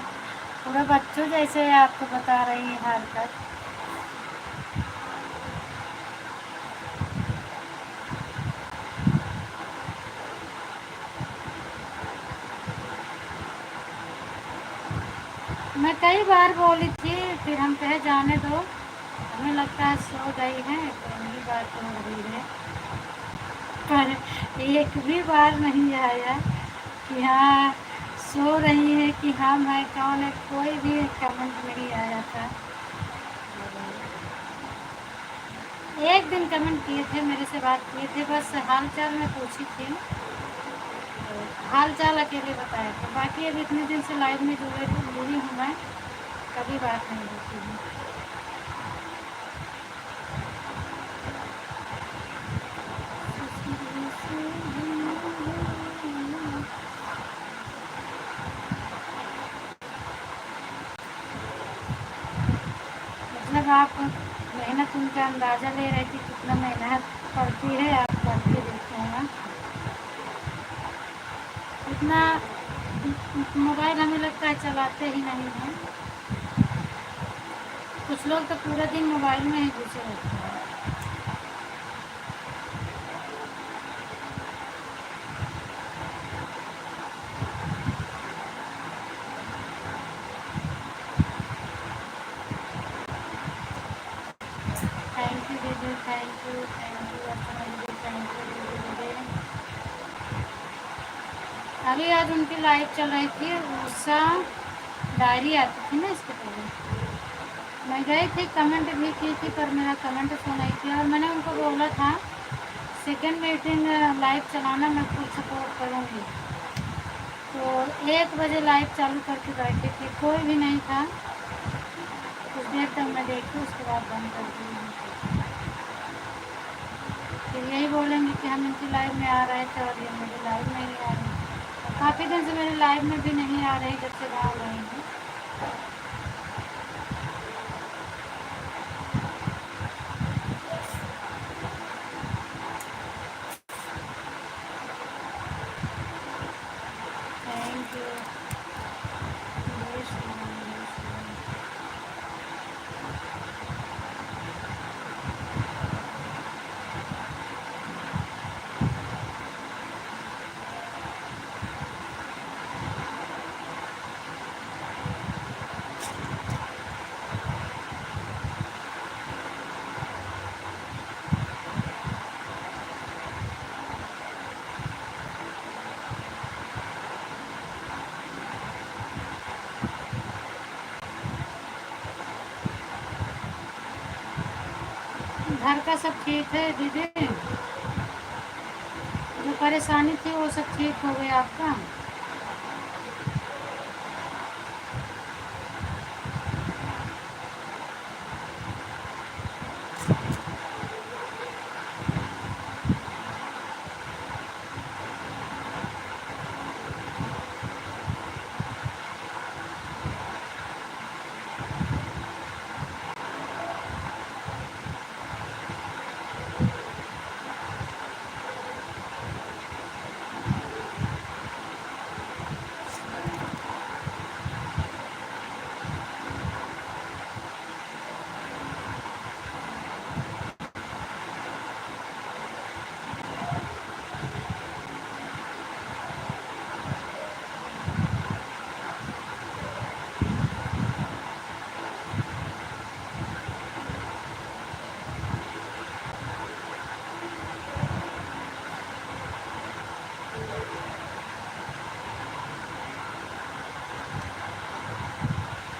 पूरा बच्चों जैसे आपको बता रही है हरकत। मैं कई बार बोली थी, फिर हम कहे जाने दो, हमें लगता है सो गई है तो उनकी बात हो रही है। पर एक भी बार नहीं आया कि हाँ सो रही है कि हाँ मैं कौन है, कोई भी कमेंट नहीं आया था। एक दिन कमेंट किए थे, मेरे से बात किए थे, बस हाल चाल मैं पूछी थी, तो हाल चाल अकेले बताए थे। बाकी अब इतने दिन से लाइव में जुड़ी हूँ मैं, कभी बात नहीं होती है। मतलब आप मेहनत उनका अंदाज़ा ले रही थी कितना मेहनत पड़ती है, आप करके देखते हैं ना। इतना मोबाइल हमें लगता है चलाते ही नहीं हैं। कुछ लोग तो पूरा दिन मोबाइल में ही घुसे रहते हैं। थैंक यू दीदी, thank you, thank you, thank you. अभी आज उनकी लाइव चल रही थी, उषा डायरी आती थी ना इसके पहले। मैं गई थी, कमेंट भी की थी, पर मेरा कमेंट तो नहीं किया। और मैंने उनको बोला था सेकेंड मीटिंग लाइव चलाना, मैं फुल सपोर्ट करूँगी। तो 1 बजे लाइव चालू करके बैठी थी, कोई भी नहीं था। कुछ देर तक मैं देखी, उसके बाद बंद कर दी। फिर यही बोलेंगे कि हम इनकी लाइव में आ रहे थे और ये मेरी लाइव में नहीं आ रही। काफ़ी दिन से मेरी लाइव में भी नहीं आ रही, जब से गाँव गई हूँ। Thank you. घर का सब ठीक है दीदी? जो परेशानी थी वो सब ठीक हो गया आपका?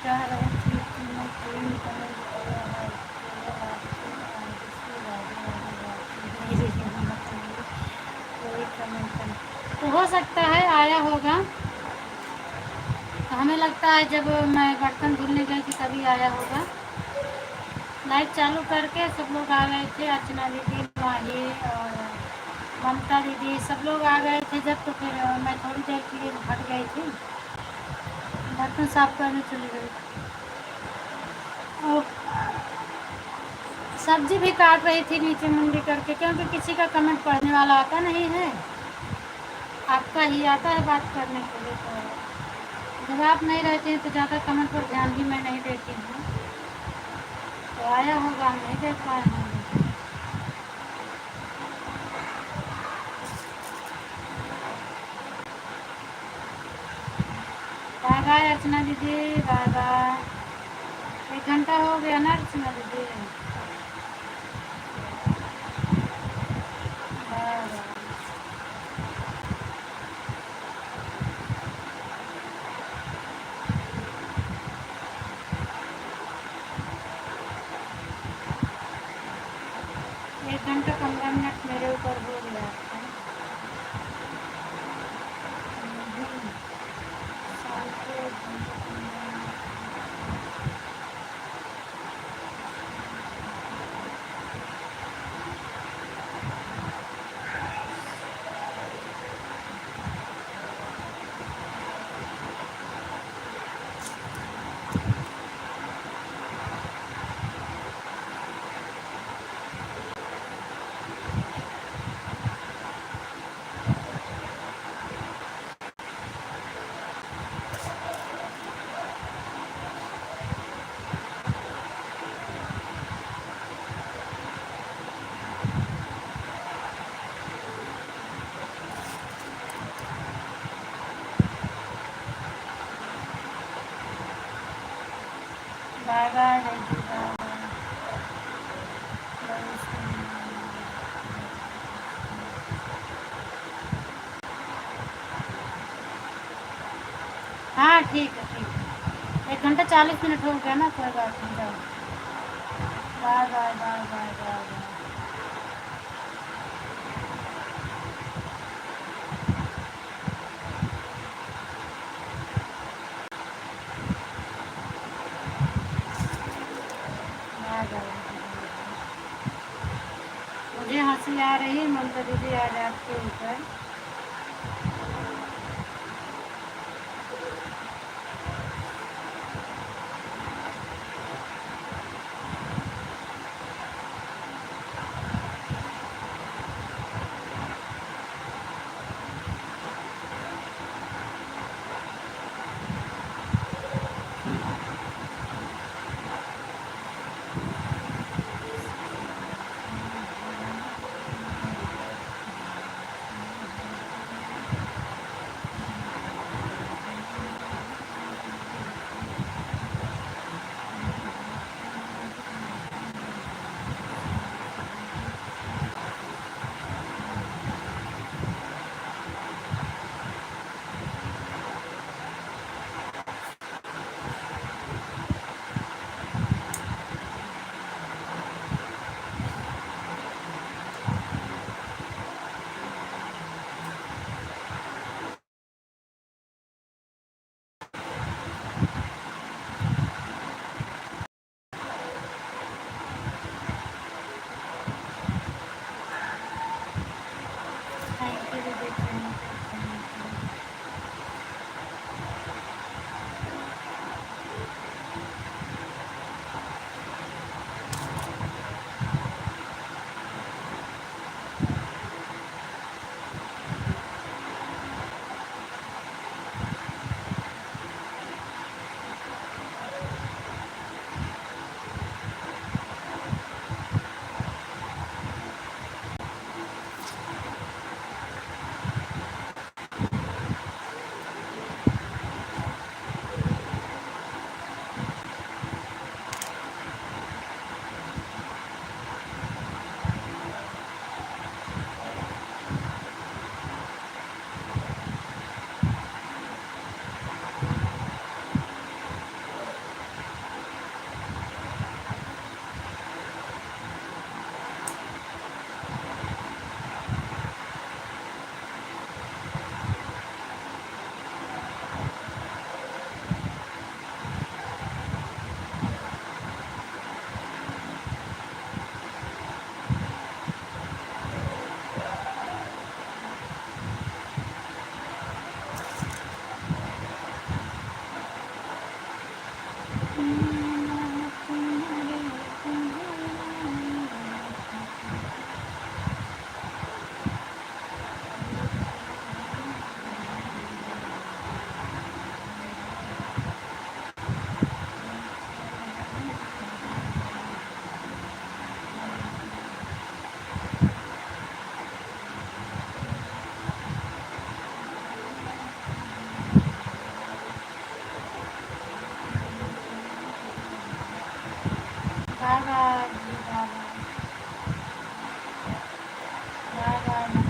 कह रहे थे कि मैं ट्रेन करने गया है, कोई कमेंट नहीं। तो हो सकता है आया होगा। तो हमें लगता है जब मैं बर्तन धुलने गई थी तभी आया होगा। लाइट चालू करके सब लोग आ गए थे, अर्चना दीदी, माही और ममता दीदी, सब लोग आ गए थे जब। तो फिर मैं थोड़ी देर के लिए हट गई थी, बर्तन साफ करने चली गई। और सब्जी भी काट रही थी नीचे मुंडी करके, क्योंकि किसी का कमेंट पढ़ने वाला आता नहीं है, आपका ही आता है बात करने के लिए। तो जब आप नहीं रहते हैं तो ज़्यादा कमेंट पर ध्यान भी मैं नहीं देती हूँ। तो आया होगा, हम नहीं देख पाए होंगे। बाय बाय अर्चना दीदी, बाय बाय। 1 घंटा हो गया ना अर्चना दीदी? Bye bye. एक घंटा 15 मिनट मेरे ऊपर हो गया आपका। शाम को 1 घंटा 15 मिनट। बाय बाय जय हाँ ठीक है ठीक है, 1 घंटा 40 मिनट हो गया ना, कोई बात नहीं, जाओ। Bye bye bye bye bye bye. Bye bye. मुझे हंसी आ रही है ममता दीदी आज आपके ऊपर। थैंक यू दीदी, thank you. Bye bye bye bye bye bye bye.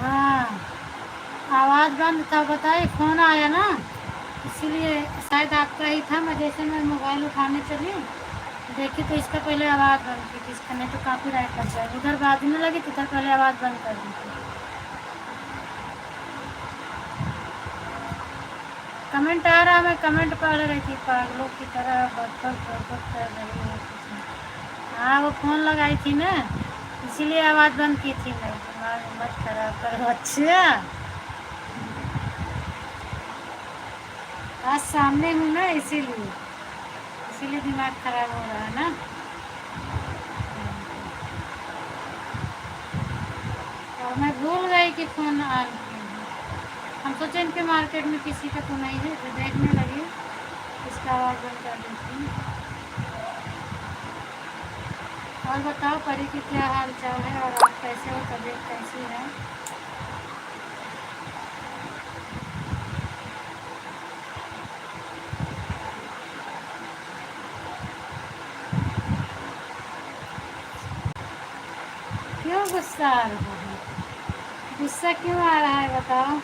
हाँ, आवाज़ बंद था, बताइए, फ़ोन आया ना, इसीलिए शायद आपका ही था। मैं जैसे मैं मोबाइल उठाने चली, देखी तो इसका पहले आवाज़ बंद की थी, इसका नहीं तो कॉपीराइट लग जाएगा। उधर बाजने लगी तो उधर पहले आवाज़ बंद कर दी थी। कमेंट आ रहा, मैं कमेंट पढ़ रही थी, पागलों की तरह बकबक बकबक कर रही है कुछ नहीं। हाँ, वो फ़ोन लगाई थी ना, इसीलिए आवाज़ बंद की थी मैं। दिमाग मत खराब करो। अच्छा, आज सामने हूँ ना, इसीलिए दिमाग खराब हो रहा है ना। और मैं भूल गई कि फ़ोन ऑन की हूँ। हम सोचे इनके मार्केट में किसी का तो नहीं है, तो देखने लगी, इसका आवाज़ बंद कर दी थी। और बताओ परी की क्या हाल चाल है, और आप कैसे हो, तबीयत कैसी है? क्यों गुस्सा आ रहा है? गुस्सा क्यों आ रहा है बताओ,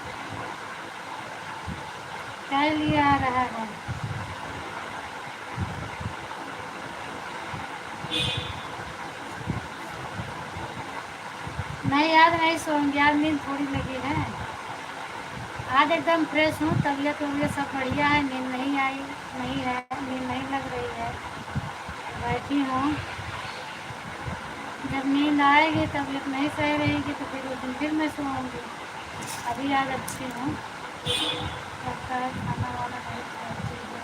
क्या लिए आ रहा है? नहीं यार, नहीं सोऊंगी, आज नींद थोड़ी लगी है। आज एकदम फ्रेश हूँ, तबीयत वबीयत सब बढ़िया है, नींद नहीं आई, नहीं है, नींद नहीं लग रही है, बैठी हूँ। जब नींद आएगी, तबीयत नहीं सही रहेगी तो फिर उस दिन फिर मैं सोऊंगी। अभी आज अच्छी हूँ, लगता है खाना वाना नहीं खाती है।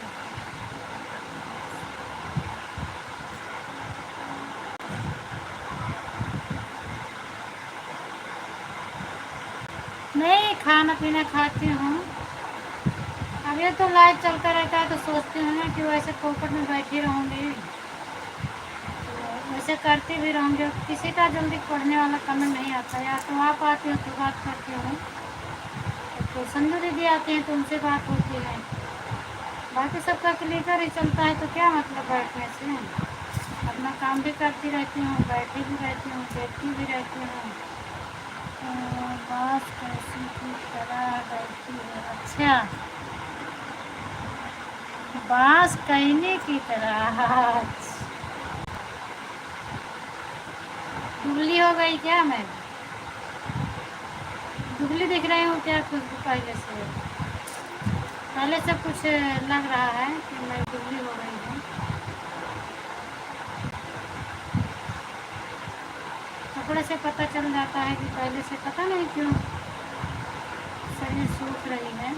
नहीं, खाना पीना खाती हूँ। अब ये तो लाइव चलता रहता है तो सोचती हूँ ना कि वैसे पोपट में बैठी रहूँगी, तो वैसे करती भी रहूँगी। किसी का जल्दी पढ़ने वाला कमेंट नहीं आता, या तो आप आती हो तो बात करती हूँ, तो संजू दीदी आती हैं तो उनसे बात होती है। बाकी सबका क्लिकर ही चलता है तो क्या मतलब बैठने से। अब अपना काम भी करती रहती हूँ, बैठी भी रहती हूँ, देखती भी रहती हूँ। बाँस कैसी की तरह बैठी है। अच्छा, बाँस कहने की तरह। दुबली हो गई क्या मैं? दुबली दिख रही हूँ क्या खुशबू पहले से? पहले से कुछ लग रहा है कि मैं दुबली हो गई हूँ। कपड़े से पता चल जाता है कि पहले से, पता नहीं क्यों शरीर सूख रही है।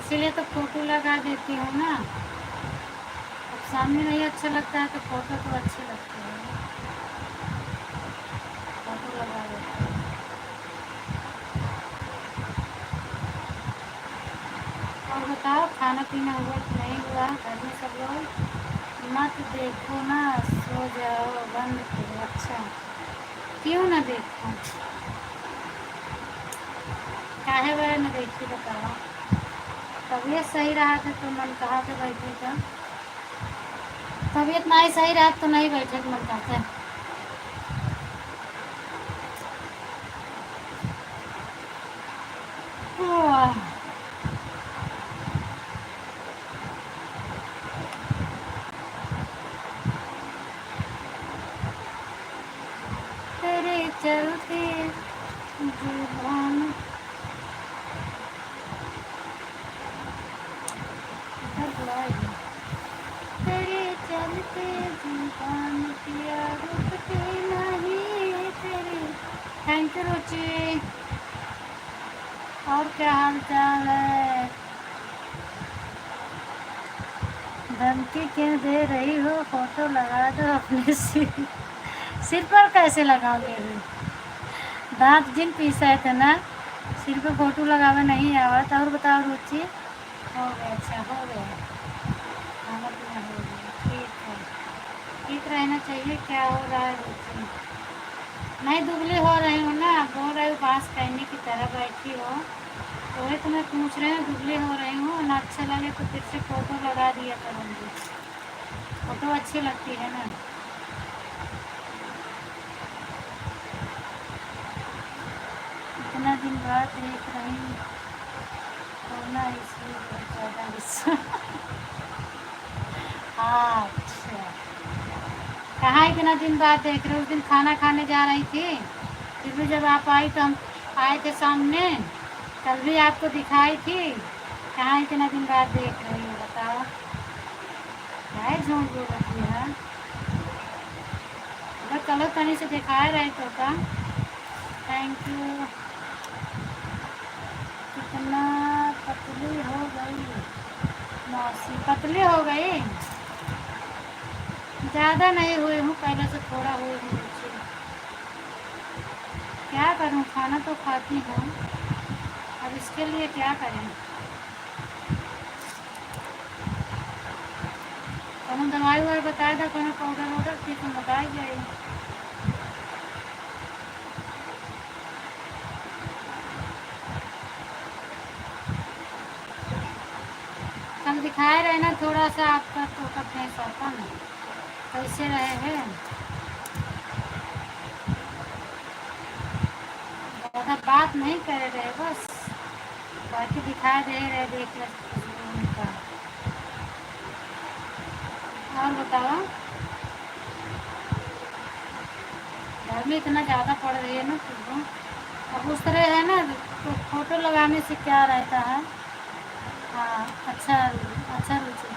इसीलिए तो फोटो लगा देती हूँ ना। अब सामने नहीं अच्छा लगता है तो फोटो तो अच्छी लगती है, फोटो लगा देती हूँ। और बताओ, खाना पीना हुआ कि नहीं हुआ? घर में सब लोग? मत देखो ना, सो जाओ, बंद करो। अच्छा, क्यों ना देखो? काहे वजह न देखी बताओ? तबीयत सही रहा था तो मन कहा के बैठे था। तबीयत नहीं सही रहा तो नहीं बैठे के मन कहता है। तेरे चलते जुबान तेरे चलते जुबान पिया रुकते नहीं तेरे। थैंक यू रुचि। और क्या हाल चाल है? धमकी क्यों दे रही हो? फोटो लगा दो अपने सिर पर कैसे लगाओगे? दांत जिन पीसा थे ना, सिर पे फोटो लगावे नहीं आवत। और बताओ रुचि, हो गया? अच्छा हो गया, खाना पीना हो गया, ठीक है। ठीक रहना चाहिए। क्या हो रहा है रुचि? नहीं दुबली हो रही हूँ ना, बोल रही हूँ बाँस कहने की तरह बैठी हो, तो वही तुम्हें पूछ रहे हैं। दुबली हो रही हूँ ना, अच्छा लगे तो फिर से फोटो लगा दिया करूँगी। फोटो अच्छी लगती है ना। इतना दिन बाद देख रही हो ना, इसलिए बहुत ज़्यादा गुस्सा। अच्छा, कहाँ इतना दिन बाद देख रहे हो? उस दिन खाना खाने जा रही थी, फिर भी जब आप आई तो हम आए थे सामने। कल भी आपको दिखाई थी। कहाँ इतना दिन बाद देख रही हो बताओ? है झूठ बोल रही है। अगर कल तनी से दिखाए रहे तो का। Thank you. कितना पतली हो गई मौसी? पतली हो गई? ज़्यादा नहीं हुई हूँ, पहले से थोड़ा हुई हूँ। क्या करूँ, खाना तो खाती हूँ, अब इसके लिए क्या करें? कौन दवाई ववाई बताया था? कौन पाउडर वाउडर थी तो बताई जाए। कल दिखाए रहे ना थोड़ा सा आपका तो अपने सपन कैसे रहे हैं? ज़्यादा बात नहीं कर रहे, बस बाकी दिखा दे रहे, देख ले उनका। और बताओ, गर्मी इतना ज़्यादा पड़ रही है ना तो अब उस तरह है ना, तो फोटो लगाने से क्या रहता है? हाँ, अच्छा अच्छा रुचि,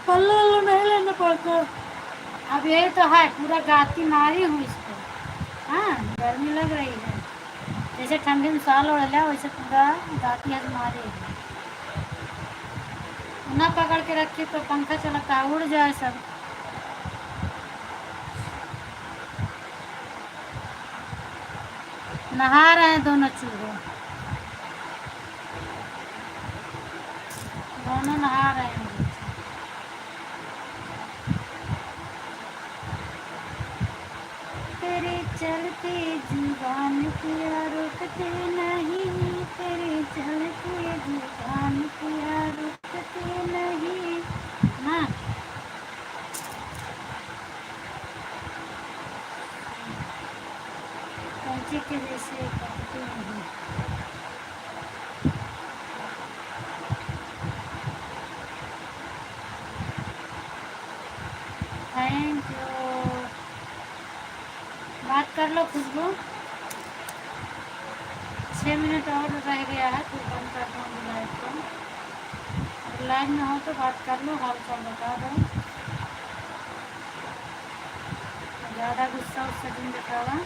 पल्लू वल्लू नहीं लेना पड़ता। अब यही तो है, पूरा गाती मारी हूँ इस पर। हाँ, गर्मी लग रही है, जैसे ठंडी में साल ओढ़ लिया वैसे पूरा गाती है मारी है। ना पकड़ के रखी तो पंखा चलता है, उड़ जाए सब। नहा रहे हैं दोनों चूहे, दोनों नहा रहे हैं। तेरे चलते जुबान पिया रुकते नहीं, तेरे चलते जुबान पिया के जैसे करती हूँ। Thank you. बात कर लो खुशबू। 6 मिनट और रह गया है, फिर बंद कर दूँगी लाइव को। अगर लाइव में हो तो बात कर लो, हाल चाल बता दो। ज़्यादा गुस्सा उससे दिन दिखावा।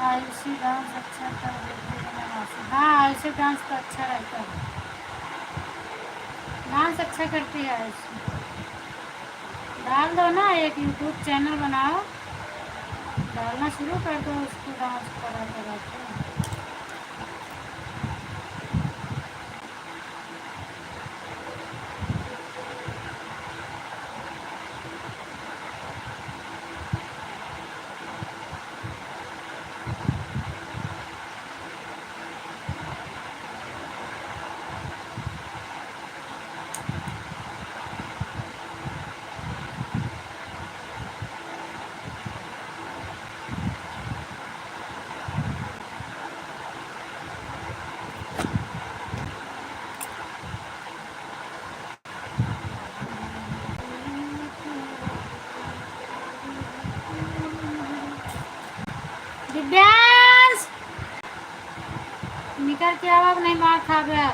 आयुषी डांस अच्छा कर देती है नवासी। हाँ, आयुषी डांस तो अच्छा रहता है, डांस अच्छा करती है आयुषी। डाल दो ना, एक यूट्यूब चैनल बनाओ, डालना शुरू कर दो उसको, डांस करा करा के। दिव्यांश निकल के आओ, अब नहीं मार खा गया।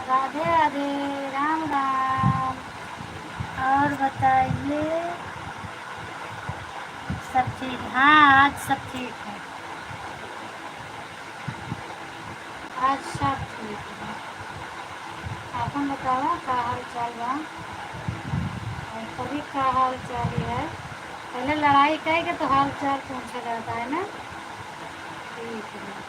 राधे राधे, राम राम। और बताइए, सब ठीक? हाँ, आज सब ठीक है, आज सब ठीक है। अपन बताओ का हाल चाल बा, और सभी का हाल चाल ही है। पहले लड़ाई करेंगे तो हाल चाल पूछा जाता है ना। ठीक है।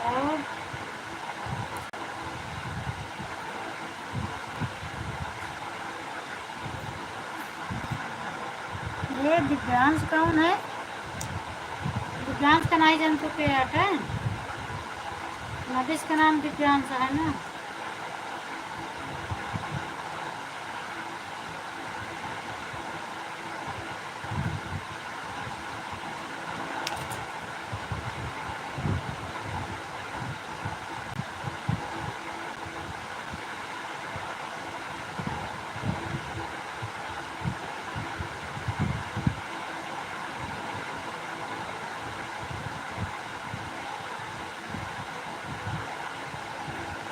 और ये दिव्यांश कौन है? दिव्यांश का नहीं जान तो क्या है? नदिश का नाम दिव्यांश है ना।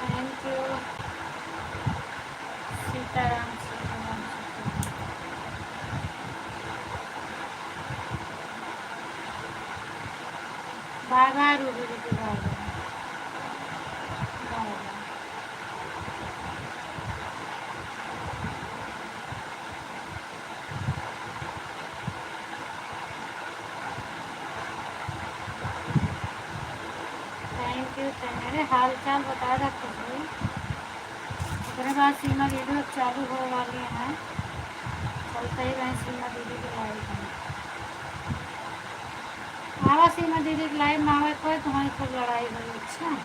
Thank you. Sitaram Sitaram Sitaram. Bye bye Ruby Ruby, bye bye bye bye. Thank you. मेरे हाल चाल बता रहा खुशबू। उसके बाद सीमा वीडियो चालू हो वाली हैं, चलते ही रहे सीमा दीदी की लाइव में। आवा सीमा दीदी की लाइव में आवे कोई, तुम्हारी खूब लड़ाई हुई। अच्छा,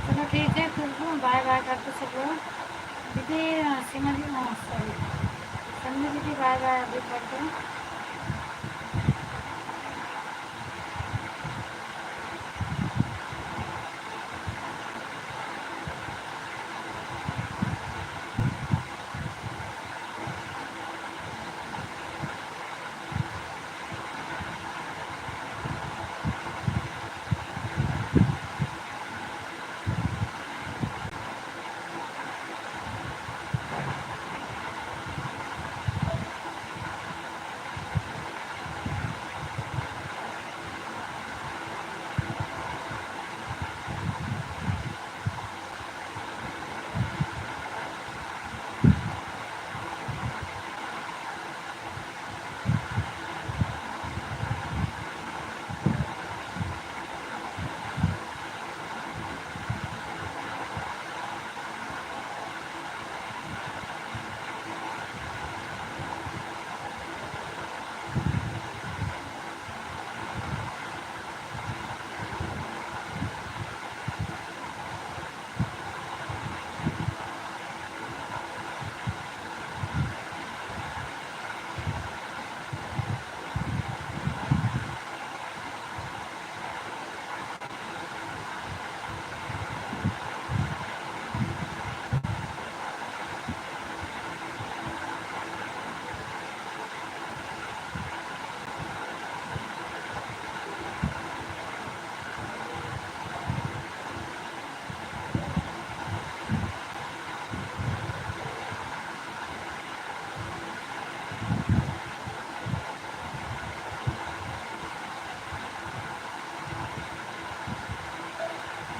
चलो ठीक है, खुशबू बाय बाय करते सब लोग। दीदी सीमा जी, सॉरी संजू दीदी, बाय बाय अभी करते।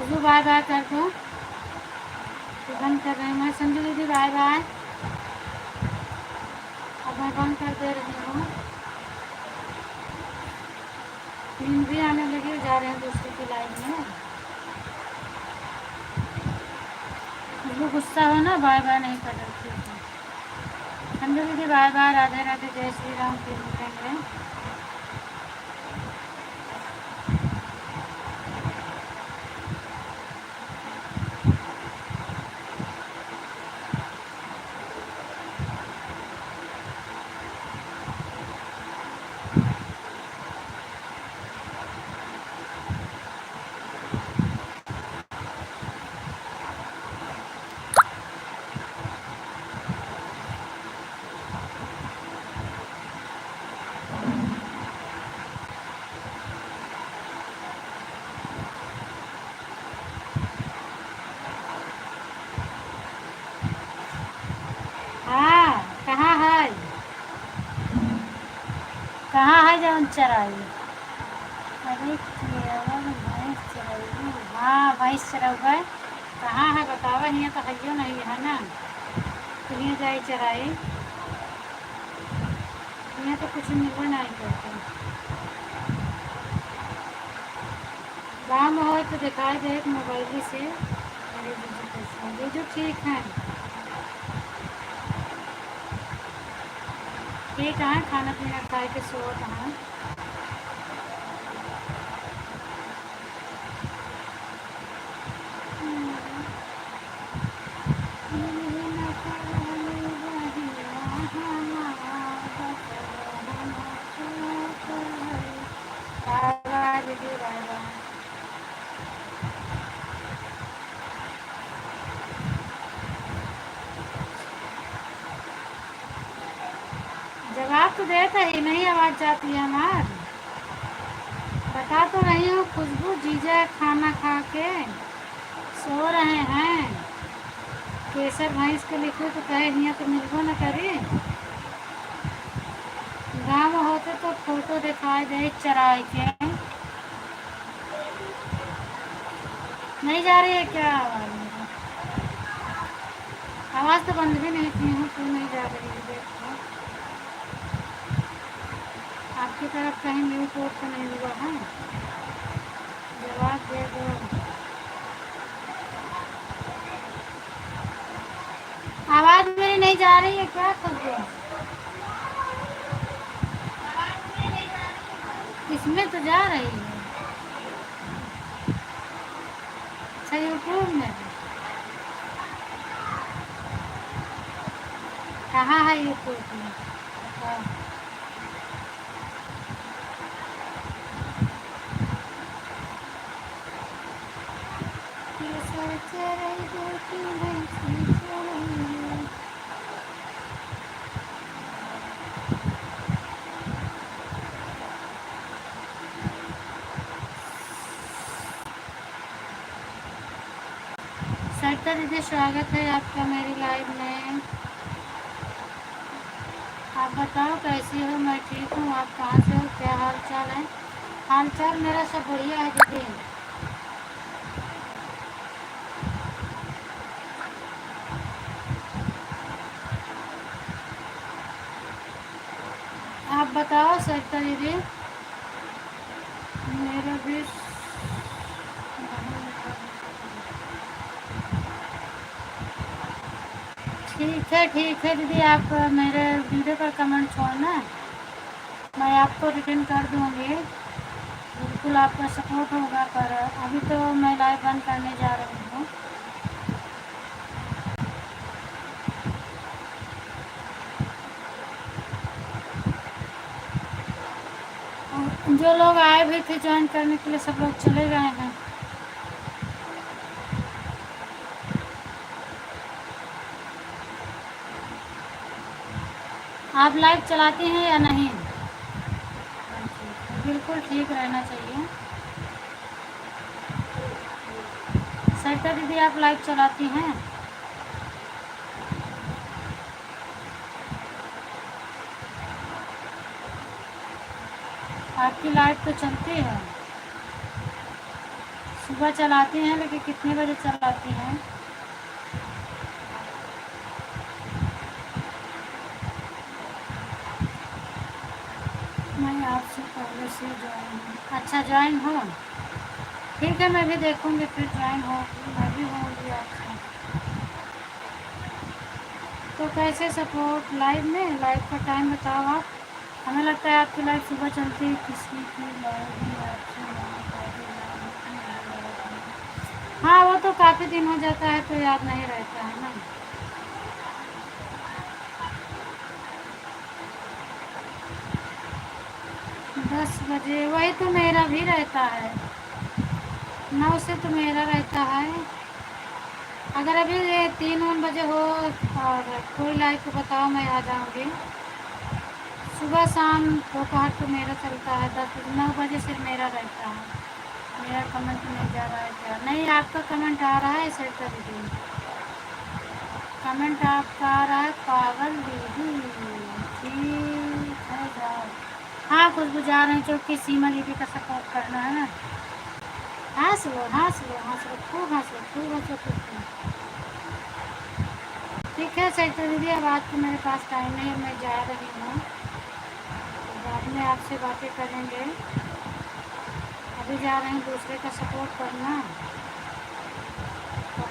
खुशबू बाय बाय कर दो, तो बंद कर रही हूँ मैं। संजू दीदी बाय बाय, अब मैं बंद कर दे रही हूँ। नींद भी आने लगी, जा रहे हैं दूसरे की लाइफ में। खुशबू गुस्सा हो ना, बाय बाय नहीं कर रही थी। संजू दीदी बाय बाय, राधे राधे, जय श्री राम, फिर मिलेंगे। हाँ, कहाँ है, कहाँ है जौन चराई? अरे केवल भैंस चराई, हाँ भैंस चरौगा। कहाँ है बतावा, यहाँ तो हइयो नहीं है ना, तो यहाँ जाए चराई। यहाँ तो कुछ मिलबे नहीं करते। गाँव में हो तो दिखाई दे मोबाइल से। अरे बीजू कैसे हैं? बीजू ठीक है, ठीक है, खाना पीना खाए के सोत हैं। बाय बाय दीदी, बाय बाय। जवाब तो देता ही नहीं, आवाज़ जाती है हमार। बता तो रही हूँ खुशबू, जीजा खाना खा के सो रहे हैं। केसर भैंस के लिखो तो कहे यहाँ तो मिलबो न करी। गाँव में होते तो फोटो दिखाई दे चराई के। नहीं जा रही है क्या आवाज़ मेरी? आवाज़ तो बंद भी नहीं की हूँ, क्यों नहीं जा रही है देखो। आपकी तरफ कहीं म्यूट वूट तो नहीं हुआ है? जवाब दे दो। आवाज़ मेरी नहीं जा रही है क्या खुशबू? इसमें तो जा रही है। अच्छा यूट्यूब में कहाँ है यूट्यूब में? हाँ। केसर चराई देती भैंसी चराई। सरिता दीदी स्वागत है आपका मेरी लाइव में। आप बताओ कैसी हो? मैं ठीक हूँ, आप कहाँ से हो, क्या हाल चाल है? हाल चाल मेरा सब बढ़िया है दीदी। आप बताओ सरिता दीदी। मेरा भी ठीक है दीदी, आप मेरे वीडियो पर कमेंट छोड़ना, मैं आपको रिटर्न कर दूँगी। बिल्कुल आपका सपोर्ट होगा, पर अभी तो मैं लाइव बंद करने जा रही हूँ। और जो लोग आए भी थे ज्वाइन करने के लिए, सब लोग चले गए हैं। आप लाइव चलाती हैं या नहीं? बिल्कुल ठीक रहना चाहिए। सरिता दीदी आप लाइव चलाती हैं? आपकी लाइव तो चलती है। सुबह चलाती हैं, लेकिन कितने बजे चलाती हैं? मैं आपसे पहले से ज्वाइन हूँ। अच्छा, ज्वाइन हो? ठीक है, मैं भी देखूँगी, फिर ज्वाइन हो मैं भी होंगी आपसे। तो कैसे सपोर्ट लाइव में? लाइव का टाइम बताओ आप। हमें लगता है आपकी लाइव सुबह चलती है। किसी की लाइव भी आपसे नहीं करती। हाँ, वो तो काफ़ी दिन हो जाता है तो याद नहीं रहता है ना। 10 बजे वही तो मेरा भी रहता है, 9 से तो मेरा रहता है। अगर अभी 3-1 बजे हो और कोई लाइव को बताओ, मैं आ जाऊँगी। सुबह शाम दोपहर तो मेरा चलता है, 9 बजे सिर्फ मेरा रहता है। मेरा कमेंट नहीं जा रहा है क्या? नहीं, आपका कमेंट आ रहा है सर का दीदी, कमेंट आपका आ रहा है पागल दीदी। ठीक है, जाओ। हाँ, खुशबू जा रहे हैं क्योंकि सीमा दीदी का सपोर्ट करना है ना। हंस लो हंस लो हंस लो, खूब हंस लो, खूब हंसो, खूब। ठीक है सरिता दीदी, अब आज तो मेरे पास टाइम नहीं है, मैं जा रही हूँ। तो बाद में आपसे बातें करेंगे। अभी जा रहे हैं दूसरे का सपोर्ट करना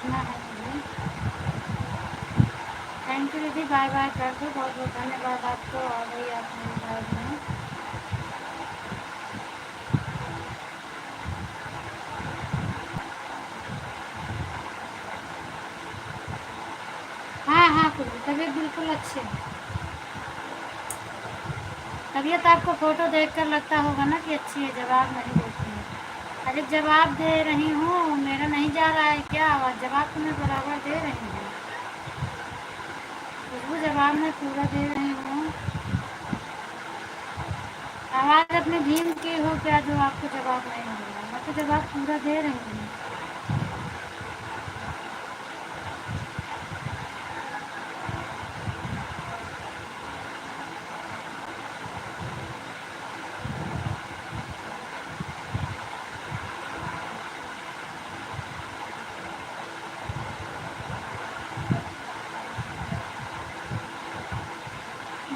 है मुझे। थैंक यू दीदी, बाय बाय कर दो। बहुत बहुत धन्यवाद आपको, आ गई आप मेरी लाइफ में। हाँ हाँ, कुछ तबीयत बिल्कुल अच्छी है। तबीयत आपको फ़ोटो देखकर लगता होगा ना कि अच्छी है, जवाब नहीं देती है। अरे जवाब दे रही हूँ, मेरा नहीं जा रहा है क्या आवाज़? जवाब तो मैं बराबर दे रही हूँ, खुशबू जवाब मैं पूरा दे रही हूँ। आवाज़ अपने भीम की हो क्या जो आपको जवाब नहीं मिल रहा? मैं तो जवाब पूरा दे रही हूँ।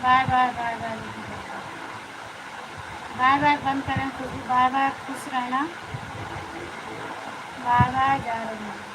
Bye bye bye bye bye bye, बंद करें खुशबू, बाय बाय, खुश रहना, बाय बाय, जा रही हूँ।